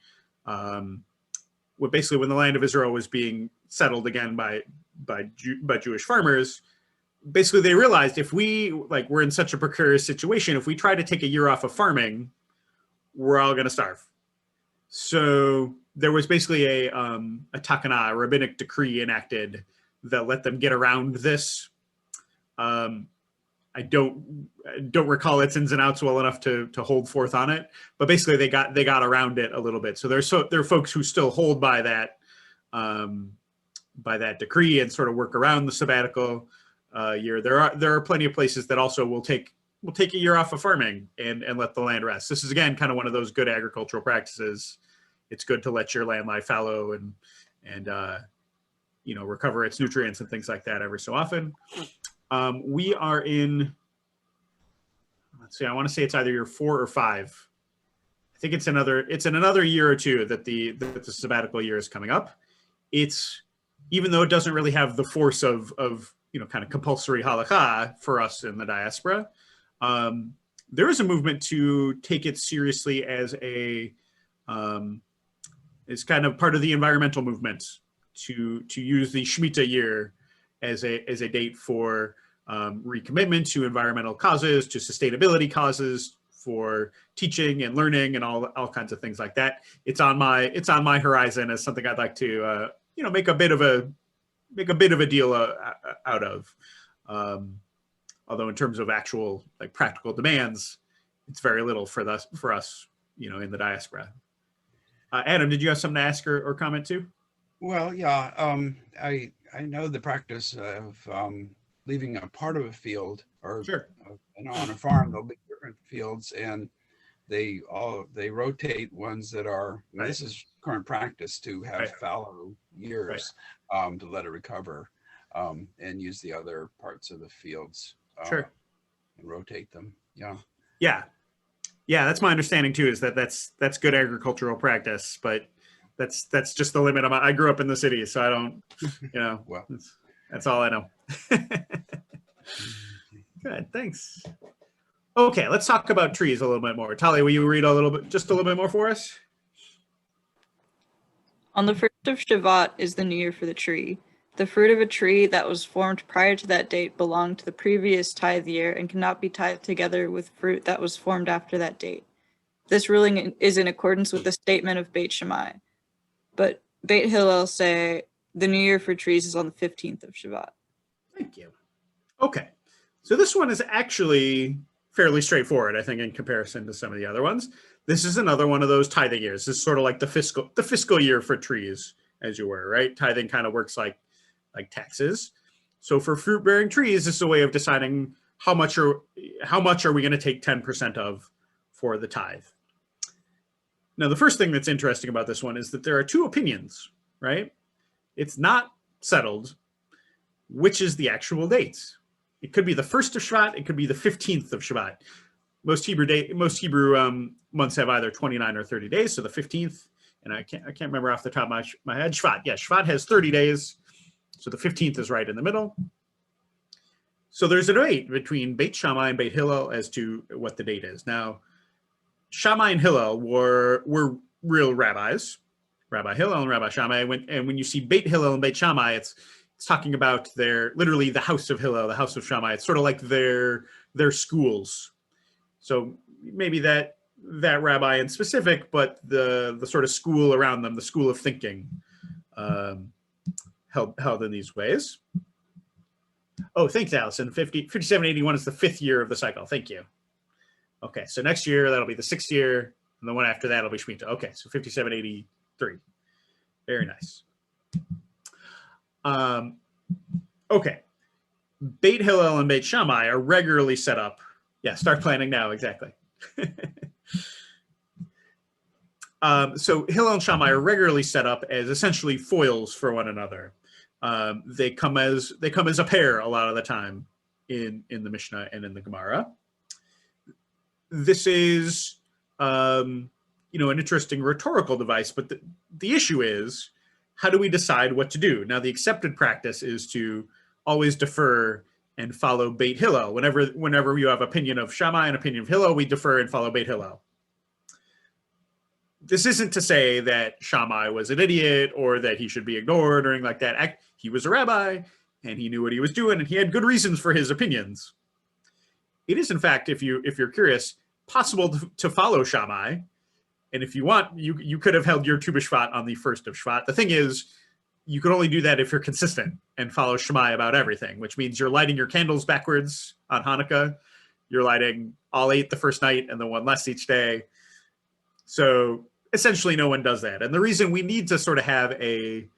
basically when the land of Israel was being settled again by Jewish farmers. Basically they realized if we're in such a precarious situation, if we try to take a year off of farming, we're all going to starve. So there was basically a takana, a rabbinic decree enacted that let them get around this. I don't recall its ins and outs well enough to hold forth on it, but basically they got around it a little bit. So there are folks who still hold by that decree and sort of work around the sabbatical year. There are plenty of places that also will take a year off of farming and let the land rest. This is again kind of one of those good agricultural practices. It's good to let your land lie fallow and recover its nutrients and things like that every so often. We are in, let's see, I want to say it's either year 4 or 5. I think it's in another year or two that the sabbatical year is coming up. Even though it doesn't really have the force of kind of compulsory halakha for us in the diaspora, there is a movement to take it seriously as it's kind of part of the environmental movement to use the Shemitah year as a date for recommitment to environmental causes, to sustainability causes, for teaching and learning and all kinds of things like that. It's on my horizon as something I'd like to make a bit of a deal out of. Although in terms of actual like practical demands, it's very little for us in the diaspora. Adam, did you have something to ask or comment too? Well, yeah, I know the practice of leaving a part of a field, or sure. On a farm there'll be different fields, and they rotate ones that are. Right. This is current practice to have right. fallow years, right. To let it recover, and use the other parts of the fields. Sure. And rotate them. Yeah. Yeah. Yeah, that's my understanding too. Is that's good agricultural practice, but that's just the limit. I grew up in the city, so I don't, well, that's all I know. Good, thanks. Okay, let's talk about trees a little bit more. Talia, will you read just a little bit more for us? On the first of Shvat is the new year for the tree. The fruit of a tree that was formed prior to that date belonged to the previous tithe year and cannot be tithed together with fruit that was formed after that date. This ruling is in accordance with the statement of Beit Shammai. But Beit Hillel say the new year for trees is on the 15th of Shvat. Thank you. Okay. So this one is actually fairly straightforward, I think, in comparison to some of the other ones. This is another one of those tithing years. This is sort of like the fiscal year for trees, as you were, right? Tithing kind of works like taxes. So for fruit-bearing trees, this is a way of deciding how much are we going to take 10% of for the tithe. Now, the first thing that's interesting about this one is that there are two opinions, right? It's not settled which is the actual dates. It could be the 1st of Shvat. It could be the 15th of Shvat. Most Hebrew months have either 29 or 30 days. So the 15th, and I can't remember off the top of my head. Shvat, yeah, Shvat has 30 days. So the 15th is right in the middle. So there's a debate between Beit Shammai and Beit Hillel as to what the date is. Now, Shammai and Hillel were real rabbis, Rabbi Hillel and Rabbi Shammai. And when you see Beit Hillel and Beit Shammai, it's talking about literally the house of Hillel, the house of Shammai. It's sort of like their schools. So maybe that rabbi in specific, but the sort of school around them, the school of thinking, held in these ways. Oh, thanks, Allison. 5781 is the 5th year of the cycle. Thank you. Okay, so next year, that'll be the 6th year, and the one after that will be Shemitah. Okay, so 5783. Very nice. Okay. Beit Hillel and Beit Shammai are regularly set up. Yeah, start planning now, exactly. So Hillel and Shammai are regularly set up as essentially foils for one another. They come as a pair a lot of the time in the Mishnah and in the Gemara. This is an interesting rhetorical device, but the issue is, how do we decide what to do? Now, the accepted practice is to always defer and follow Beit Hillel. Whenever you have opinion of Shammai and opinion of Hillel, we defer and follow Beit Hillel. This isn't to say that Shammai was an idiot or that he should be ignored or anything like that. He was a rabbi and he knew what he was doing and he had good reasons for his opinions. It is, in fact, if you're curious, possible to follow Shammai. And if you want, you could have held your Tu Bishvat on the 1st of Shvat. The thing is, you could only do that if you're consistent and follow Shammai about everything, which means you're lighting your candles backwards on Hanukkah. You're lighting all 8 the first night and then one less each day. So essentially no one does that. And the reason we need to sort of have a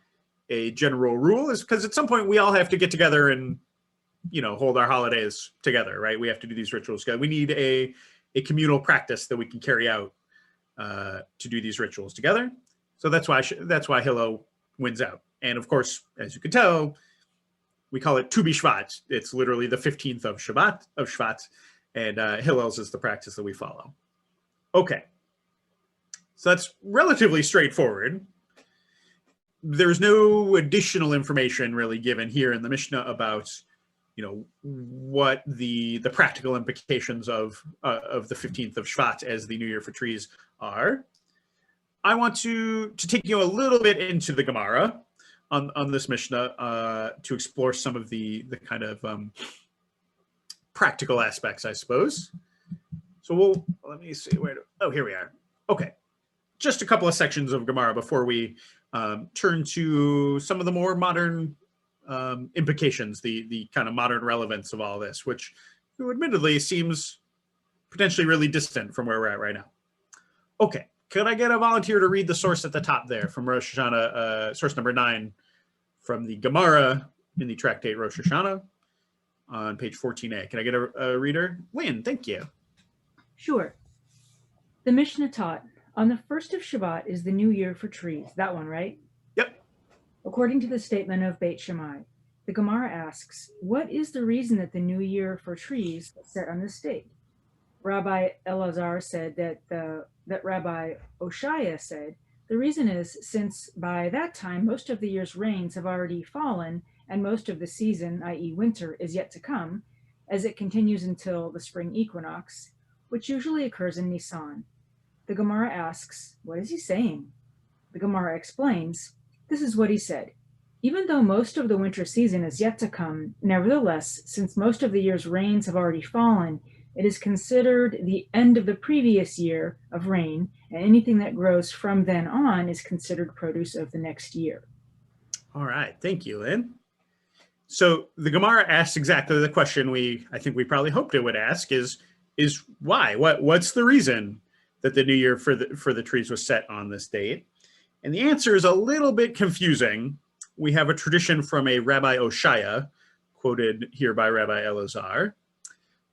general rule is because at some point we all have to get together and, hold our holidays together, right? We have to do these rituals together. We need a communal practice that we can carry out to do these rituals together. So that's why Hillel wins out. And of course, as you can tell, we call it Tu Bishvat. It's literally the 15th of Shvat, and Hillel's is the practice that we follow. Okay, so that's relatively straightforward. There's no additional information really given here in the Mishnah about, what the practical implications of the 15th of Shvat as the New Year for trees are. I want to take you a little bit into the Gemara on this Mishnah to explore some of the kind of practical aspects, I suppose. So let me see here we are. Okay, just a couple of sections of Gemara before we turn to some of the more modern implications, the kind of modern relevance of all this, which admittedly seems potentially really distant from where we're at right now. Okay, could I get a volunteer to read the source at the top there from Rosh Hashanah, source number 9 from the Gemara in the tractate Rosh Hashanah on page 14a. Can I get a reader? Lynn, thank you. Sure. The Mishnah taught, on the 1st of Shvat is the new year for trees. That one, right? Yep. According to the statement of Beit Shammai, the Gemara asks, what is the reason that the new year for trees is set on this date? Rabbi Elazar said that Rabbi Oshaya said, the reason is since by that time most of the year's rains have already fallen and most of the season, i.e. winter, is yet to come, as it continues until the spring equinox, which usually occurs in Nisan. The Gemara asks, what is he saying? The Gemara explains, this is what he said. Even though most of the winter season is yet to come, nevertheless, since most of the year's rains have already fallen, it is considered the end of the previous year of rain, and anything that grows from then on is considered produce of the next year. All right, thank you, Lynn. So the Gemara asks exactly the question I think we probably hoped it would ask is why? What's the reason that the new year for the trees was set on this date? And the answer is a little bit confusing. We have a tradition from a Rabbi Oshaya, quoted here by Rabbi Elazar,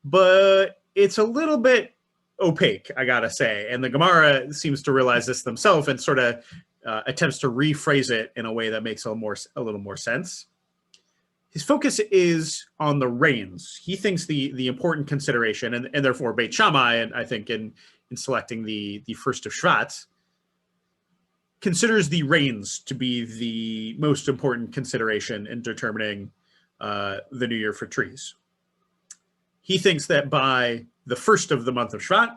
but it's a little bit opaque, I gotta say. And the Gemara seems to realize this themselves and sort of attempts to rephrase it in a way that makes a little more sense. His focus is on the rains. He thinks the important consideration, and therefore Beit Shammai, and I think in selecting the first of Shvat, considers the rains to be the most important consideration in determining the new year for trees. He thinks that by the first of the month of Shvat,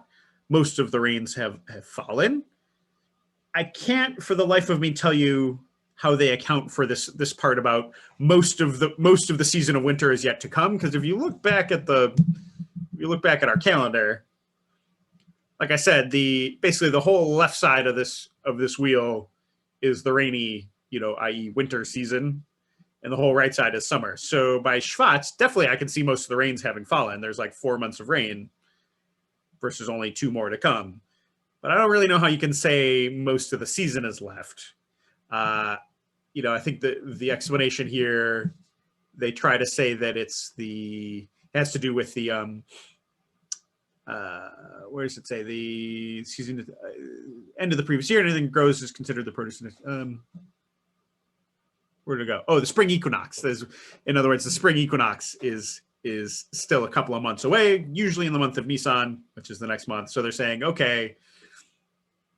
most of the rains have fallen. I can't for the life of me tell you how they account for this part about most of the season of winter is yet to come, because if you look back at our calendar, like I said, basically the whole left side of this wheel is the rainy, i.e. winter season, and the whole right side is summer. So by Shvat, definitely I can see most of the rains having fallen. There's like 4 months of rain versus only 2 more to come. But I don't really know how you can say most of the season is left. I think the explanation here, they try to say that it has to do with the where does it say the season end of the previous year, and anything grows is considered the produce. Where did it go? Oh, the spring equinox. In other words, the spring equinox is still a couple of months away, usually in the month of Nisan, which is the next month. So they're saying, okay,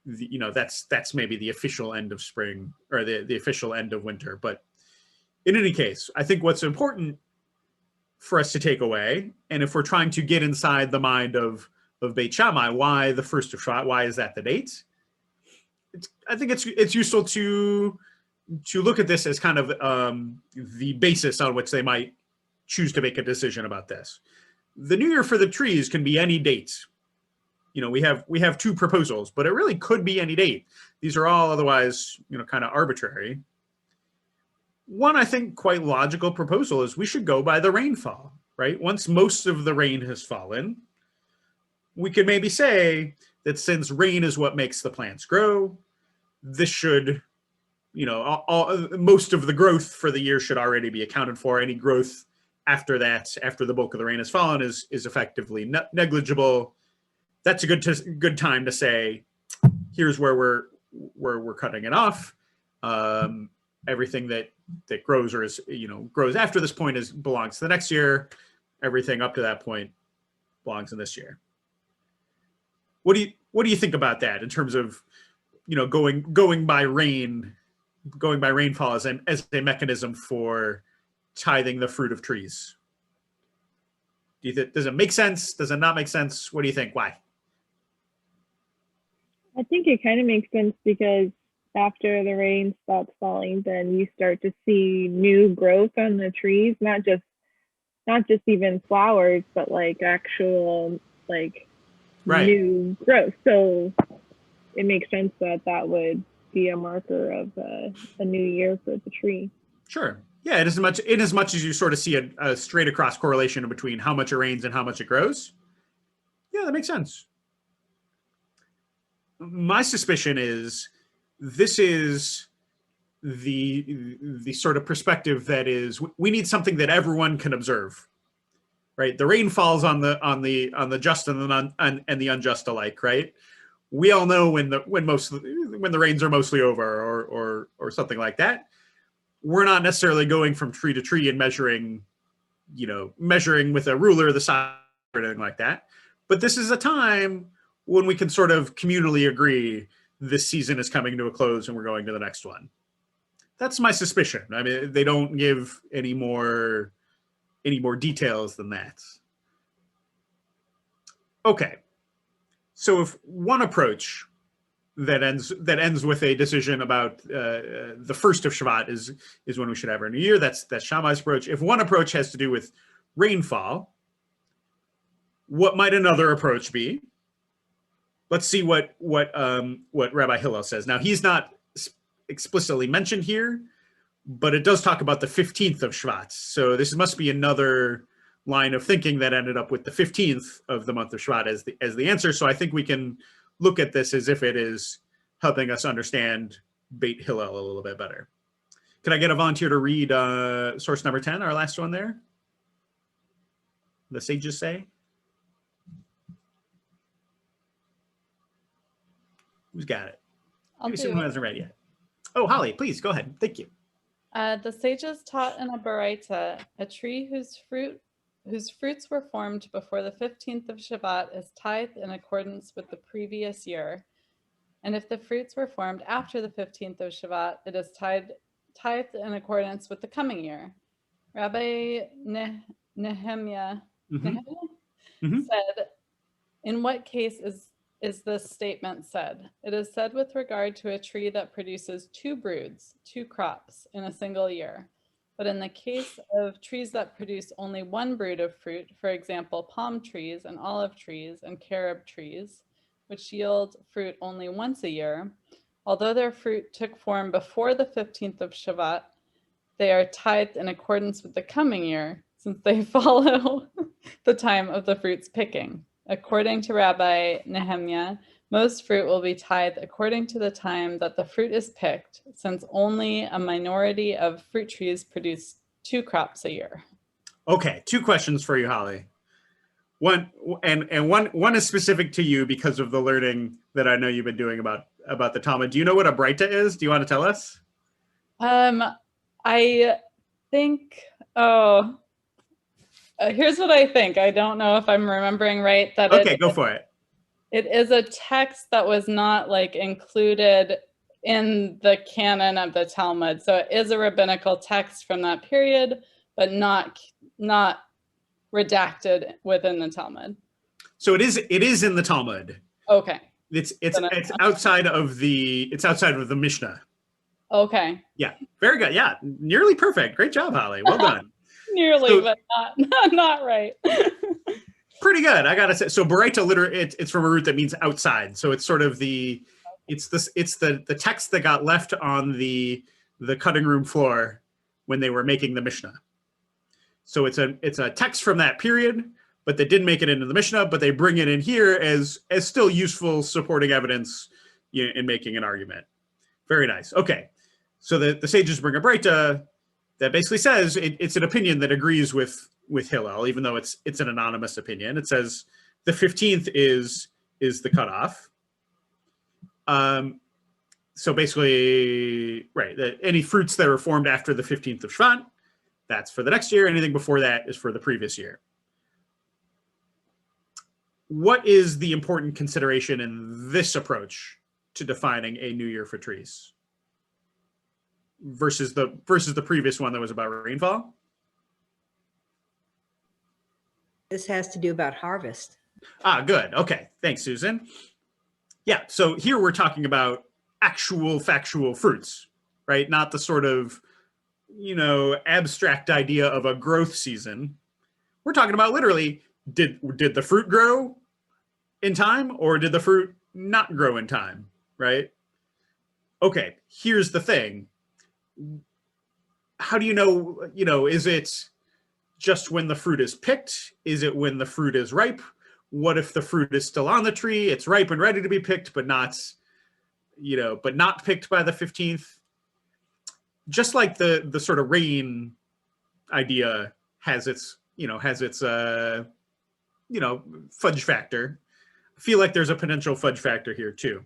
that's maybe the official end of spring, or the official end of winter. But in any case, I think what's important for us to take away, and if we're trying to get inside the mind of Beit Shammai, why the first of Shvat? Why is that the date? I think it's useful to look at this as kind of the basis on which they might choose to make a decision about this. The new year for the trees can be any date. We have 2 proposals, but it really could be any date. These are all otherwise, kind of arbitrary. One, I think, quite logical proposal is we should go by the rainfall, right? Once most of the rain has fallen, we could maybe say that since rain is what makes the plants grow, this should, most of the growth for the year should already be accounted for. Any growth after that, after the bulk of the rain has fallen, is effectively negligible. That's a good time to say, here's where we're cutting it off. Everything that grows or grows after this point belongs to the next year. Everything up to that point belongs in this year. What do you think about that in terms of going by rainfall as a mechanism for tithing the fruit of trees? Does it make sense? Does it not make sense? What do you think? Why? I think it kind of makes sense because after the rain stops falling, then you start to see new growth on the trees, not just even flowers, but like actual new growth. So it makes sense that would be a marker of a new year for the tree. Sure. Yeah, in as much as you sort of see a straight across correlation between how much it rains and how much it grows. Yeah, that makes sense. My suspicion is this is the sort of perspective that is, we need something that everyone can observe, right? The rain falls on the just and the unjust alike, right? We all know when the rains are mostly over or something like that. We're not necessarily going from tree to tree and measuring with a ruler the size or anything like that. But this is a time when we can sort of communally agree this season is coming to a close and we're going to the next one. That's my suspicion. I mean, they don't give any more details than that. Okay. So if one approach that ends with a decision about the first of Shvat is when we should have our new year. That's Shammai's approach. If one approach has to do with rainfall, what might another approach be? Let's see what Rabbi Hillel says. Now, he's not explicitly mentioned here, but it does talk about the 15th of Shvat. So this must be another line of thinking that ended up with the 15th of the month of Shvat as the answer. So I think we can look at this as if it is helping us understand Beit Hillel a little bit better. Can I get a volunteer to read source number 10, our last one there? The sages say. Who's got it? Maybe someone who hasn't read yet. Oh, Holly, please go ahead. Thank you. The sages taught in a baraita, a tree whose fruits were formed before the 15th of Shvat is tithed in accordance with the previous year. And if the fruits were formed after the 15th of Shvat, it is tithed in accordance with the coming year. Rabbi Nehemiah said, in what case is this statement said? It is said with regard to a tree that produces two crops in a single year. But in the case of trees that produce only one brood of fruit, for example, palm trees and olive trees and carob trees, which yield fruit only once a year, although their fruit took form before the 15th of Shvat, they are tithed in accordance with the coming year, since they follow the time of the fruit's picking. According to Rabbi Nehemiah, most fruit will be tithed according to the time that the fruit is picked, since only a minority of fruit trees produce two crops a year. Okay, two questions for you, Holly. One is specific to you because of the learning that I know you've been doing about the Talmud. Do you know what a Breita is? Do you want to tell us? I think, here's what I think. I don't know if I'm remembering right. Okay, go for it. It is a text that was not included in the canon of the Talmud. So it is a rabbinical text from that period, but not redacted within the Talmud. So it is in the Talmud. Okay. It's outside of the Mishnah. Okay. Yeah, very good. Yeah, nearly perfect. Great job, Holly. Well done. Nearly, but not right. Pretty good, I gotta say. So Baraita literally, it's from a root that means outside. So it's sort of the text that got left on the cutting room floor when they were making the Mishnah. So it's a text from that period, but they didn't make it into the Mishnah, but they bring it in here as still useful supporting evidence in making an argument. Very nice. Okay, so the sages bring a Baraita that basically says it's an opinion that agrees with Hillel, even though it's an anonymous opinion. It says the 15th is the cutoff. So basically, right, that any fruits that are formed after the 15th of Shvat, that's for the next year. Anything before that is for the previous year. What is the important consideration in this approach to defining a new year for trees versus the previous one that was about rainfall? This has to do about harvest. Ah, good. Okay. Thanks, Susan. Yeah. So here we're talking about actual factual fruits, right? Not the sort of, abstract idea of a growth season. We're talking about literally, did the fruit grow in time or did the fruit not grow in time, right? Okay. Here's the thing. How do you know, is it just when the fruit is picked? Is it when the fruit is ripe? What if the fruit is still on the tree? It's ripe and ready to be picked, but not picked by the 15th. Just like the sort of rain idea has its fudge factor. I feel like there's a potential fudge factor here too.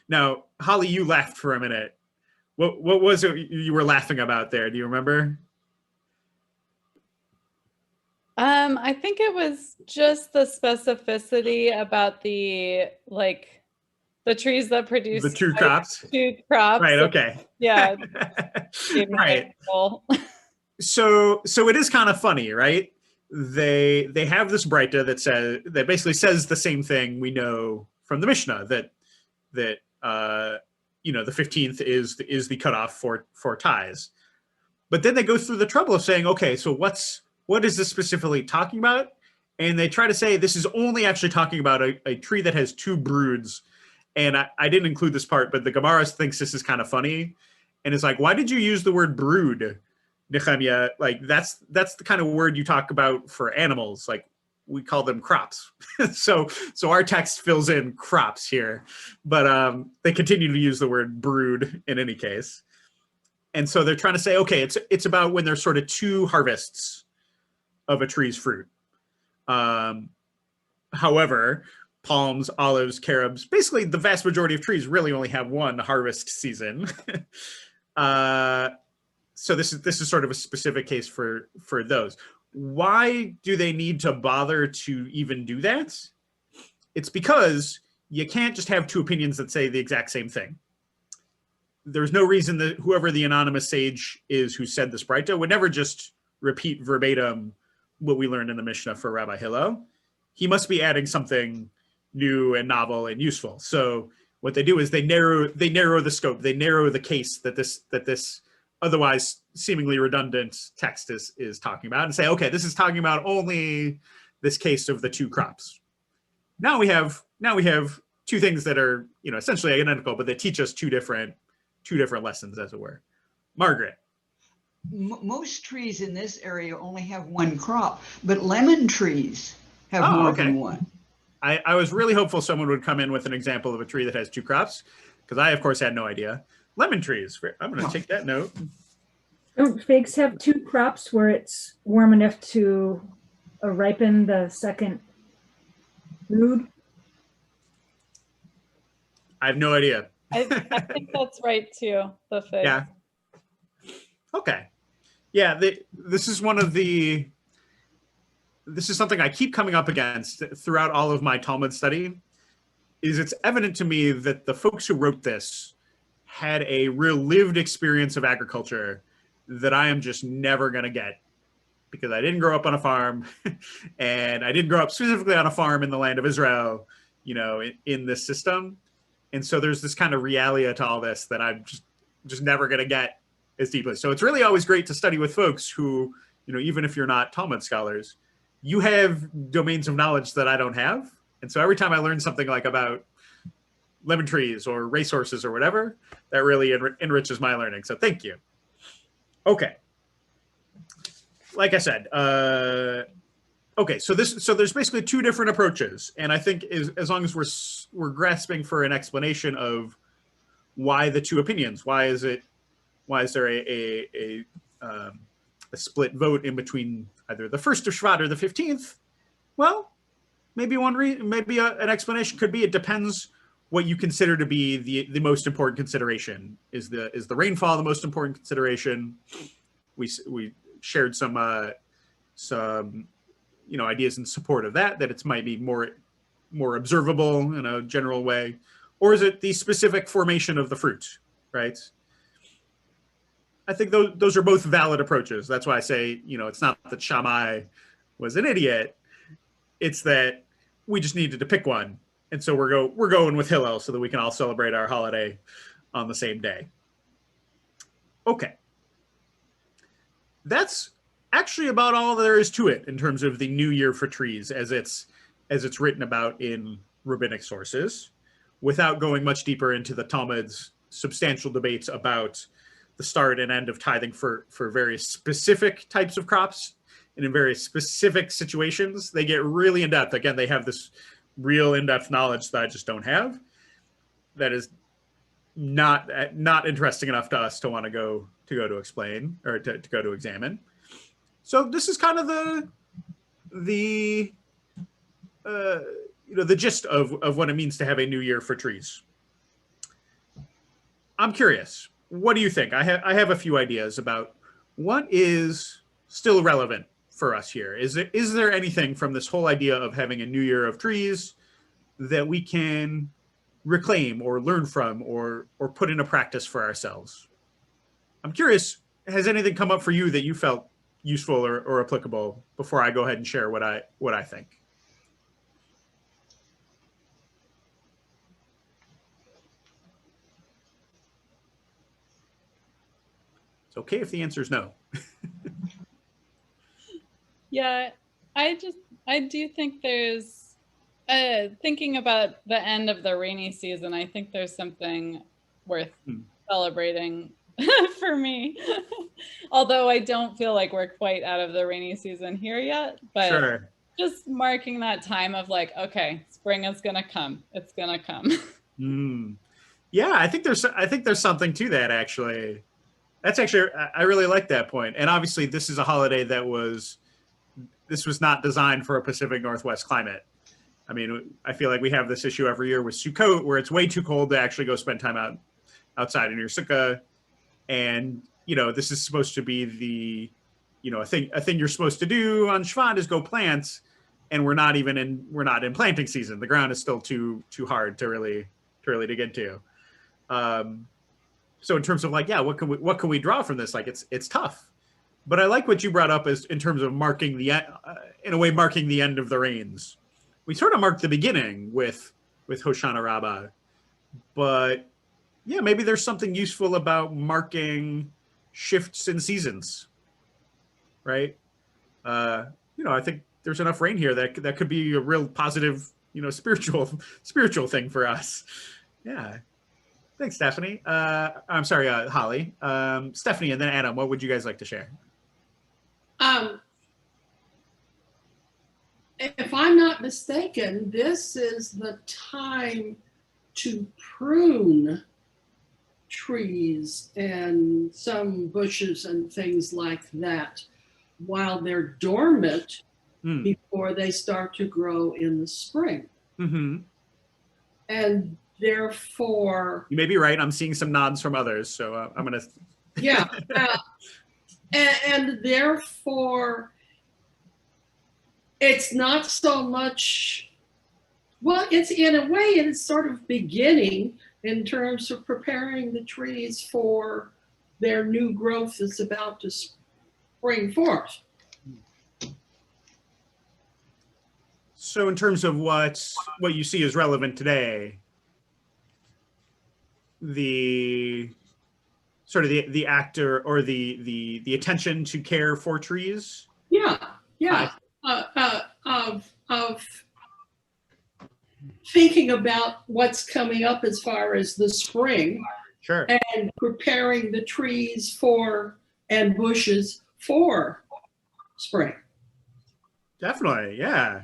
Now, Holly, you laughed for a minute. What was it you were laughing about there? Do you remember? I think it was just the specificity about the trees that produce the two crops. Two crops. Right. Okay. Yeah. Right. So it is kind of funny, right? They have this Breita that basically says the same thing we know from the Mishnah, that you know, the 15th is the cutoff for tithes. But then they go through the trouble of saying, okay, so what is this specifically talking about? And they try to say this is only actually talking about a tree that has 2 broods. And I didn't include this part, but the Gemara thinks this is kind of funny. And it's like, why did you use the word brood, Nehemiah? Like, that's the kind of word you talk about for animals. Like, we call them crops. so our text fills in crops here. But they continue to use the word brood in any case. And so they're trying to say, okay, it's about when there's sort of 2 harvests of a tree's fruit. However, palms, olives, carobs, basically the vast majority of trees really only have 1 harvest season. So this is sort of a specific case for those. Why do they need to bother to even do that? It's because you can't just have 2 opinions that say the exact same thing. There's no reason that whoever the anonymous sage is who said this Breita would never just repeat verbatim what we learned in the Mishnah for Rabbi Hillel. He must be adding something new and novel and useful. So what they do is they narrow the scope, they narrow the case that this otherwise seemingly redundant text is talking about, and say, okay, this is talking about only this case of the 2 crops. Now we have 2 things that are, you know, essentially identical, but they teach us two different lessons, as it were. Margaret. Most trees in this area only have 1 crop, but lemon trees have more than 1. I was really hopeful someone would come in with an example of a tree that has 2 crops, because I, of course, had no idea. Lemon trees. I'm going to take that note. Don't figs have 2 crops where it's warm enough to ripen the second brood? I have no idea. I think that's right too, the fig. Yeah. Okay. Yeah, this is something I keep coming up against throughout all of my Talmud study, is it's evident to me that the folks who wrote this had a real lived experience of agriculture that I am just never going to get, because I didn't grow up on a farm and I didn't grow up specifically on a farm in the land of Israel, you know, in this system. And so there's this kind of realia to all this that I'm just never going to get as deeply. So it's really always great to study with folks who, you know, even if you're not Talmud scholars, you have domains of knowledge that I don't have. And so every time I learn something like about lemon trees or racehorses or whatever, that really enriches my learning. So thank you. Okay. Like I said, okay, so there's basically 2 different approaches, and I think as long as we're grasping for an explanation of why the 2 opinions, why is there a split vote in between either the 1st of Shvat or the 15th? Well, maybe an explanation could be it depends what you consider to be the most important consideration. Is the rainfall the most important consideration? We shared some you know, ideas in support of that it might be more observable in a general way, or is it the specific formation of the fruit, right? I think those are both valid approaches. That's why I say, you know, it's not that Shammai was an idiot. It's that we just needed to pick one. And so we're going with Hillel so that we can all celebrate our holiday on the same day. Okay. That's actually about all there is to it in terms of the New Year for trees as it's written about in rabbinic sources, without going much deeper into the Talmud's substantial debates about the start and end of tithing for various specific types of crops and in various specific situations. They get really in-depth. Again, they have this real in-depth knowledge that I just don't have. That is not interesting enough to us to want to go to explain or to go to examine. So this is kind of the you know, the gist of what it means to have a New Year for trees. I'm curious, what do you think? I have a few ideas about what is still relevant for us here. Is there anything from this whole idea of having a New Year of trees that we can reclaim or learn from or put into practice for ourselves? I'm curious, has anything come up for you that you felt useful or applicable before I go ahead and share what I think? It's okay if the answer is no. Yeah, I do think there's, thinking about the end of the rainy season, I think there's something worth celebrating for me. Although I don't feel like we're quite out of the rainy season here yet, but Sure. just marking that time of like, okay, spring is gonna come. It's gonna come. Yeah, I think there's something to that actually. That's actually, I really like that point. And obviously this is a holiday this was not designed for a Pacific Northwest climate. I mean, I feel like we have this issue every year with Sukkot where it's way too cold to actually go spend time outside in your sukkah. And, this is supposed to be the, a thing you're supposed to do on Shvat is go plant. And we're not in planting season. The ground is still too hard to really dig into. So in terms of like, yeah, what can we draw from this? Like it's tough, but I like what you brought up as in terms of marking marking the end of the rains. We sort of marked the beginning with Hoshana Rabbah, but yeah, maybe there's something useful about marking shifts in seasons, right? I think there's enough rain here that could be a real positive, spiritual thing for us. Yeah. Thanks, Stephanie. I'm sorry, Holly. Stephanie and then Adam, what would you guys like to share? If I'm not mistaken, this is the time to prune trees and some bushes and things like that while they're dormant before they start to grow in the spring. Mm-hmm. And therefore, you may be right. I'm seeing some nods from others, so I'm gonna. Yeah, and therefore, it's not so much. Well, it's in a way, it's sort of beginning in terms of preparing the trees for their new growth that's about to spring forth. So, in terms of what you see is relevant today. The sort of the actor or the attention to care for trees. Yeah. Of thinking about what's coming up as far as the spring. Sure. And preparing the trees and bushes for spring. Definitely, yeah.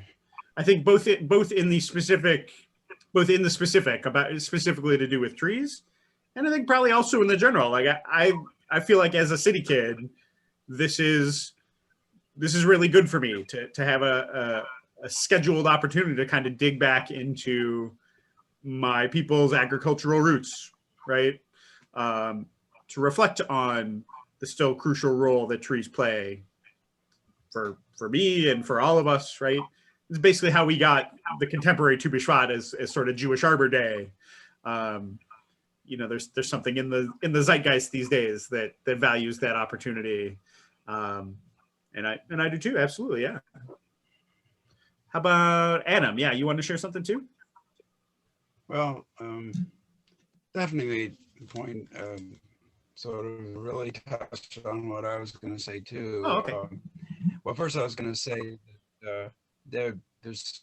I think both in the specific about specifically to do with trees, and I think probably also in the general. Like I feel like as a city kid, this is really good for me to have a scheduled opportunity to kind of dig back into my people's agricultural roots, right? To reflect on the still crucial role that trees play for me and for all of us, right? It's basically how we got the contemporary Tu Bishvat as sort of Jewish Arbor Day. There's something in the zeitgeist these days that values that opportunity, and I do too. Absolutely, yeah. How about Adam? Yeah, you want to share something too? Well, definitely made the point. Sort of really touched on what I was going to say too. Oh, okay. Well, first I was going to say that there's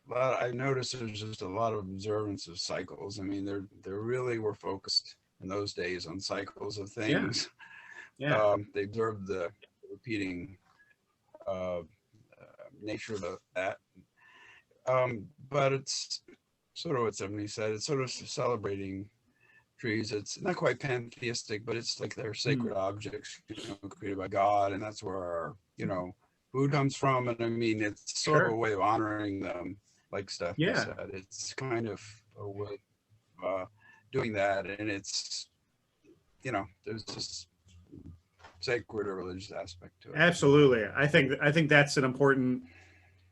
a lot. I noticed there's just a lot of observance of cycles. I mean, they really were focused in those days on cycles of things. Yeah. They observed the repeating nature of that. But it's sort of what Stephanie said. It's sort of celebrating trees. It's not quite pantheistic, but it's like they're sacred objects, created by God, and that's where our, food comes from. And I mean, it's sort of a way of honoring them, like Stephanie said. It's kind of a way of doing that, and it's, there's this sacred or religious aspect to it. Absolutely, I think that's an important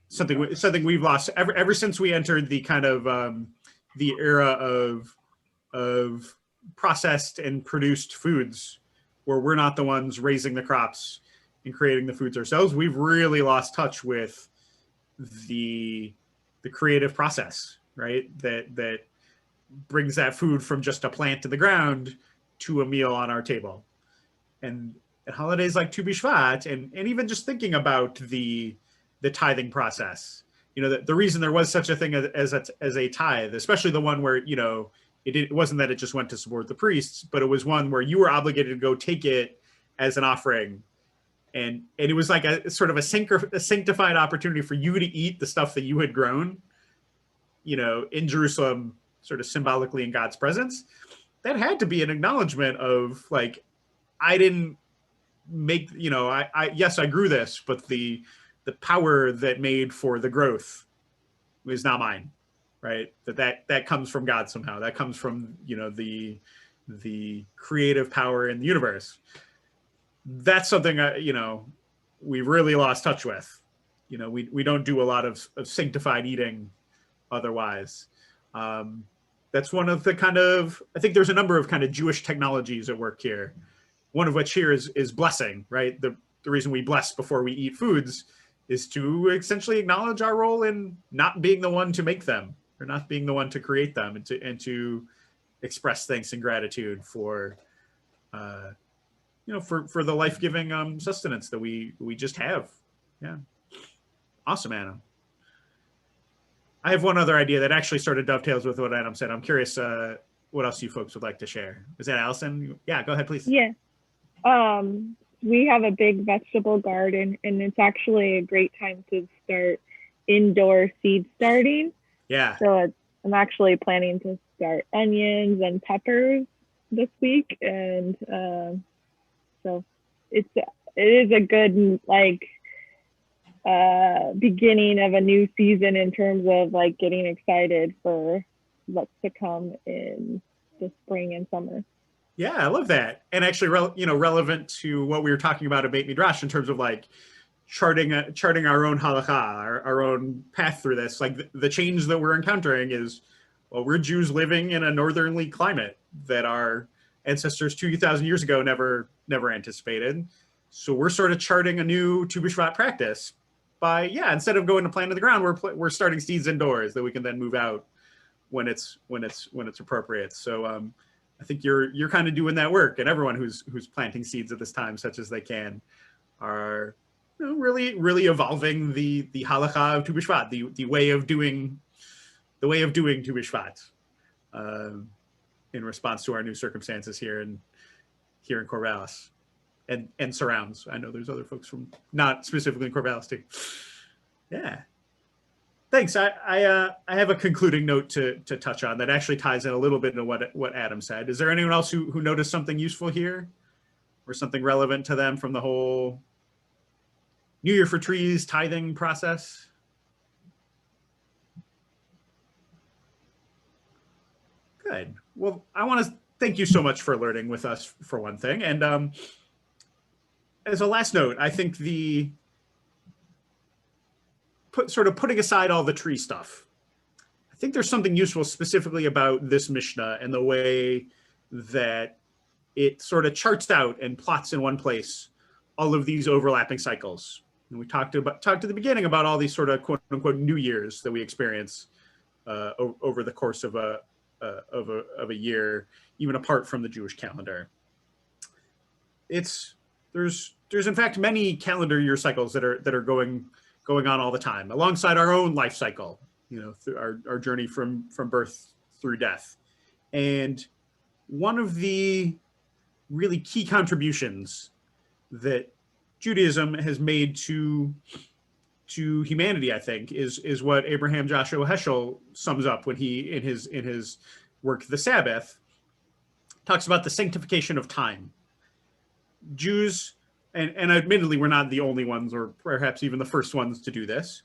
something we've lost ever since we entered the kind of the era of processed and produced foods, where we're not the ones raising the crops and creating the foods ourselves. We've really lost touch with the creative process, right? That brings that food from just a plant to the ground to a meal on our table. And holidays like Tu Bishvat, and even just thinking about the tithing process. You know, the reason there was such a thing as a tithe, especially the one where, you know, it wasn't that it just went to support the priests, but it was one where you were obligated to go take it as an offering. And it was like a sort of a sanctified opportunity for you to eat the stuff that you had grown, you know, in Jerusalem, sort of symbolically in God's presence. That had to be an acknowledgement of like, I didn't make, you know, yes, I grew this, but the power that made for the growth is not mine, right? That comes from God somehow. That comes from, you know, the creative power in the universe. That's something, you know, we really lost touch with. You know, we don't do a lot of sanctified eating otherwise. That's one of the kind of, I think there's a number of kind of Jewish technologies at work here. One of which here is blessing, right? The reason we bless before we eat foods is to essentially acknowledge our role in not being the one to make them, or not being the one to create them, and to express thanks and gratitude for, you know, for the life-giving sustenance that we just have. Yeah, awesome, Adam. I have one other idea that actually sort of dovetails with what Adam said. I'm curious what else you folks would like to share. Is that Allison? Yeah, go ahead, please. Yeah. We have a big vegetable garden, and it's actually a great time to start indoor seed starting. Yeah. So I'm actually planning to start onions and peppers this week, and so it is a good like beginning of a new season in terms of like getting excited for what's to come in the spring and summer. Yeah, I love that. And actually, you know, relevant to what we were talking about at Beit Midrash in terms of like charting our own halakha, our own path through this. Like the change that we're encountering is, well, we're Jews living in a northerly climate that our ancestors 2,000 years ago never anticipated. So we're sort of charting a new Tu Bishvat practice by, yeah, instead of going to plant in the ground, we're starting seeds indoors that we can then move out when it's appropriate. So I think you're kind of doing that work, and everyone who's planting seeds at this time, such as they can, are, you know, really evolving the halakha of Tu Bishvat, the way of doing Tu Bishvat, in response to our new circumstances here in Corvallis and surrounds. I know there's other folks from not specifically in Corvallis too. Yeah. Thanks. I have a concluding note to touch on that actually ties in a little bit into what Adam said. Is there anyone else who noticed something useful here, or something relevant to them from the whole New Year for Trees tithing process? Good. Well, I want to thank you so much for alerting with us for one thing. And as a last note, I think putting aside all the tree stuff, I think there's something useful specifically about this Mishnah and the way that it sort of charts out and plots in one place all of these overlapping cycles. And we talked at the beginning about all these sort of quote unquote New Years that we experience over the course of a year, even apart from the Jewish calendar. There's in fact many calendar year cycles that are going on all the time, alongside our own life cycle, you know, through our journey from birth through death. And one of the really key contributions that Judaism has made to humanity, I think, is what Abraham Joshua Heschel sums up when he, in his work, The Sabbath, talks about the sanctification of time. Jews, and admittedly, we're not the only ones, or perhaps even the first ones to do this,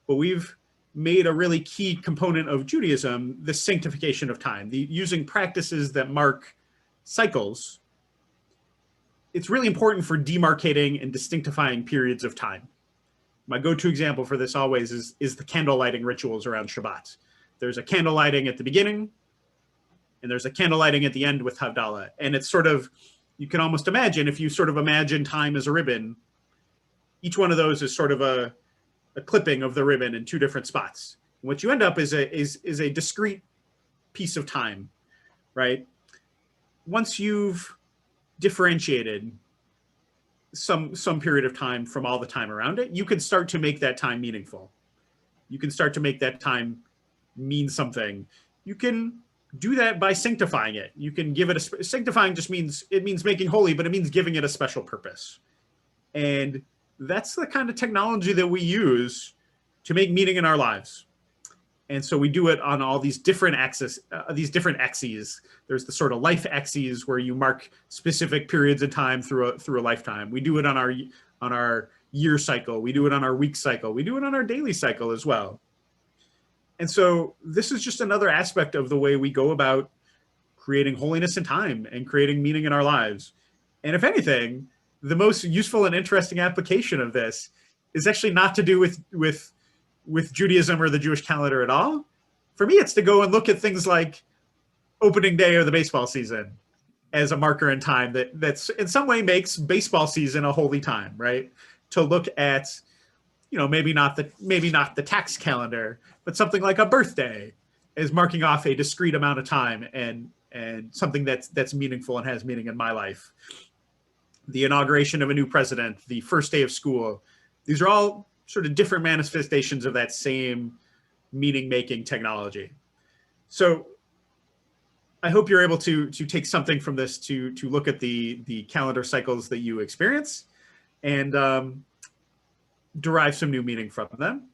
but we've made a really key component of Judaism the sanctification of time, using practices that mark cycles. It's really important for demarcating and distinctifying periods of time. My go-to example for this always is the candle lighting rituals around Shabbat. There's a candle lighting at the beginning, and there's a candle lighting at the end with Havdalah. And it's sort of, you can almost imagine, if you sort of imagine time as a ribbon, each one of those is sort of a clipping of the ribbon in two different spots. And what you end up is a discrete piece of time, right? Once you've differentiated some period of time from all the time around it, you can start to make that time meaningful. You can start to make that time mean something. You can do that by sanctifying it. You can give it a, sanctifying just means, it means making holy, but it means giving it a special purpose. And that's the kind of technology that we use to make meaning in our lives. And so we do it on all these different axes, There's the sort of life axes where you mark specific periods of time through a lifetime. We do it on our year cycle. We do it on our week cycle. We do it on our daily cycle as well. And so this is just another aspect of the way we go about creating holiness in time and creating meaning in our lives. And if anything, the most useful and interesting application of this is actually not to do with Judaism or the Jewish calendar at all. For me, it's to go and look at things like opening day of the baseball season as a marker in time that's in some way makes baseball season a holy time, right? To look at, maybe not the tax calendar, but something like a birthday as marking off a discrete amount of time and something that's meaningful and has meaning in my life. The inauguration of a new president, the first day of school, these are all sort of different manifestations of that same meaning-making technology. So I hope you're able to take something from this to look at the calendar cycles that you experience and derive some new meaning from them.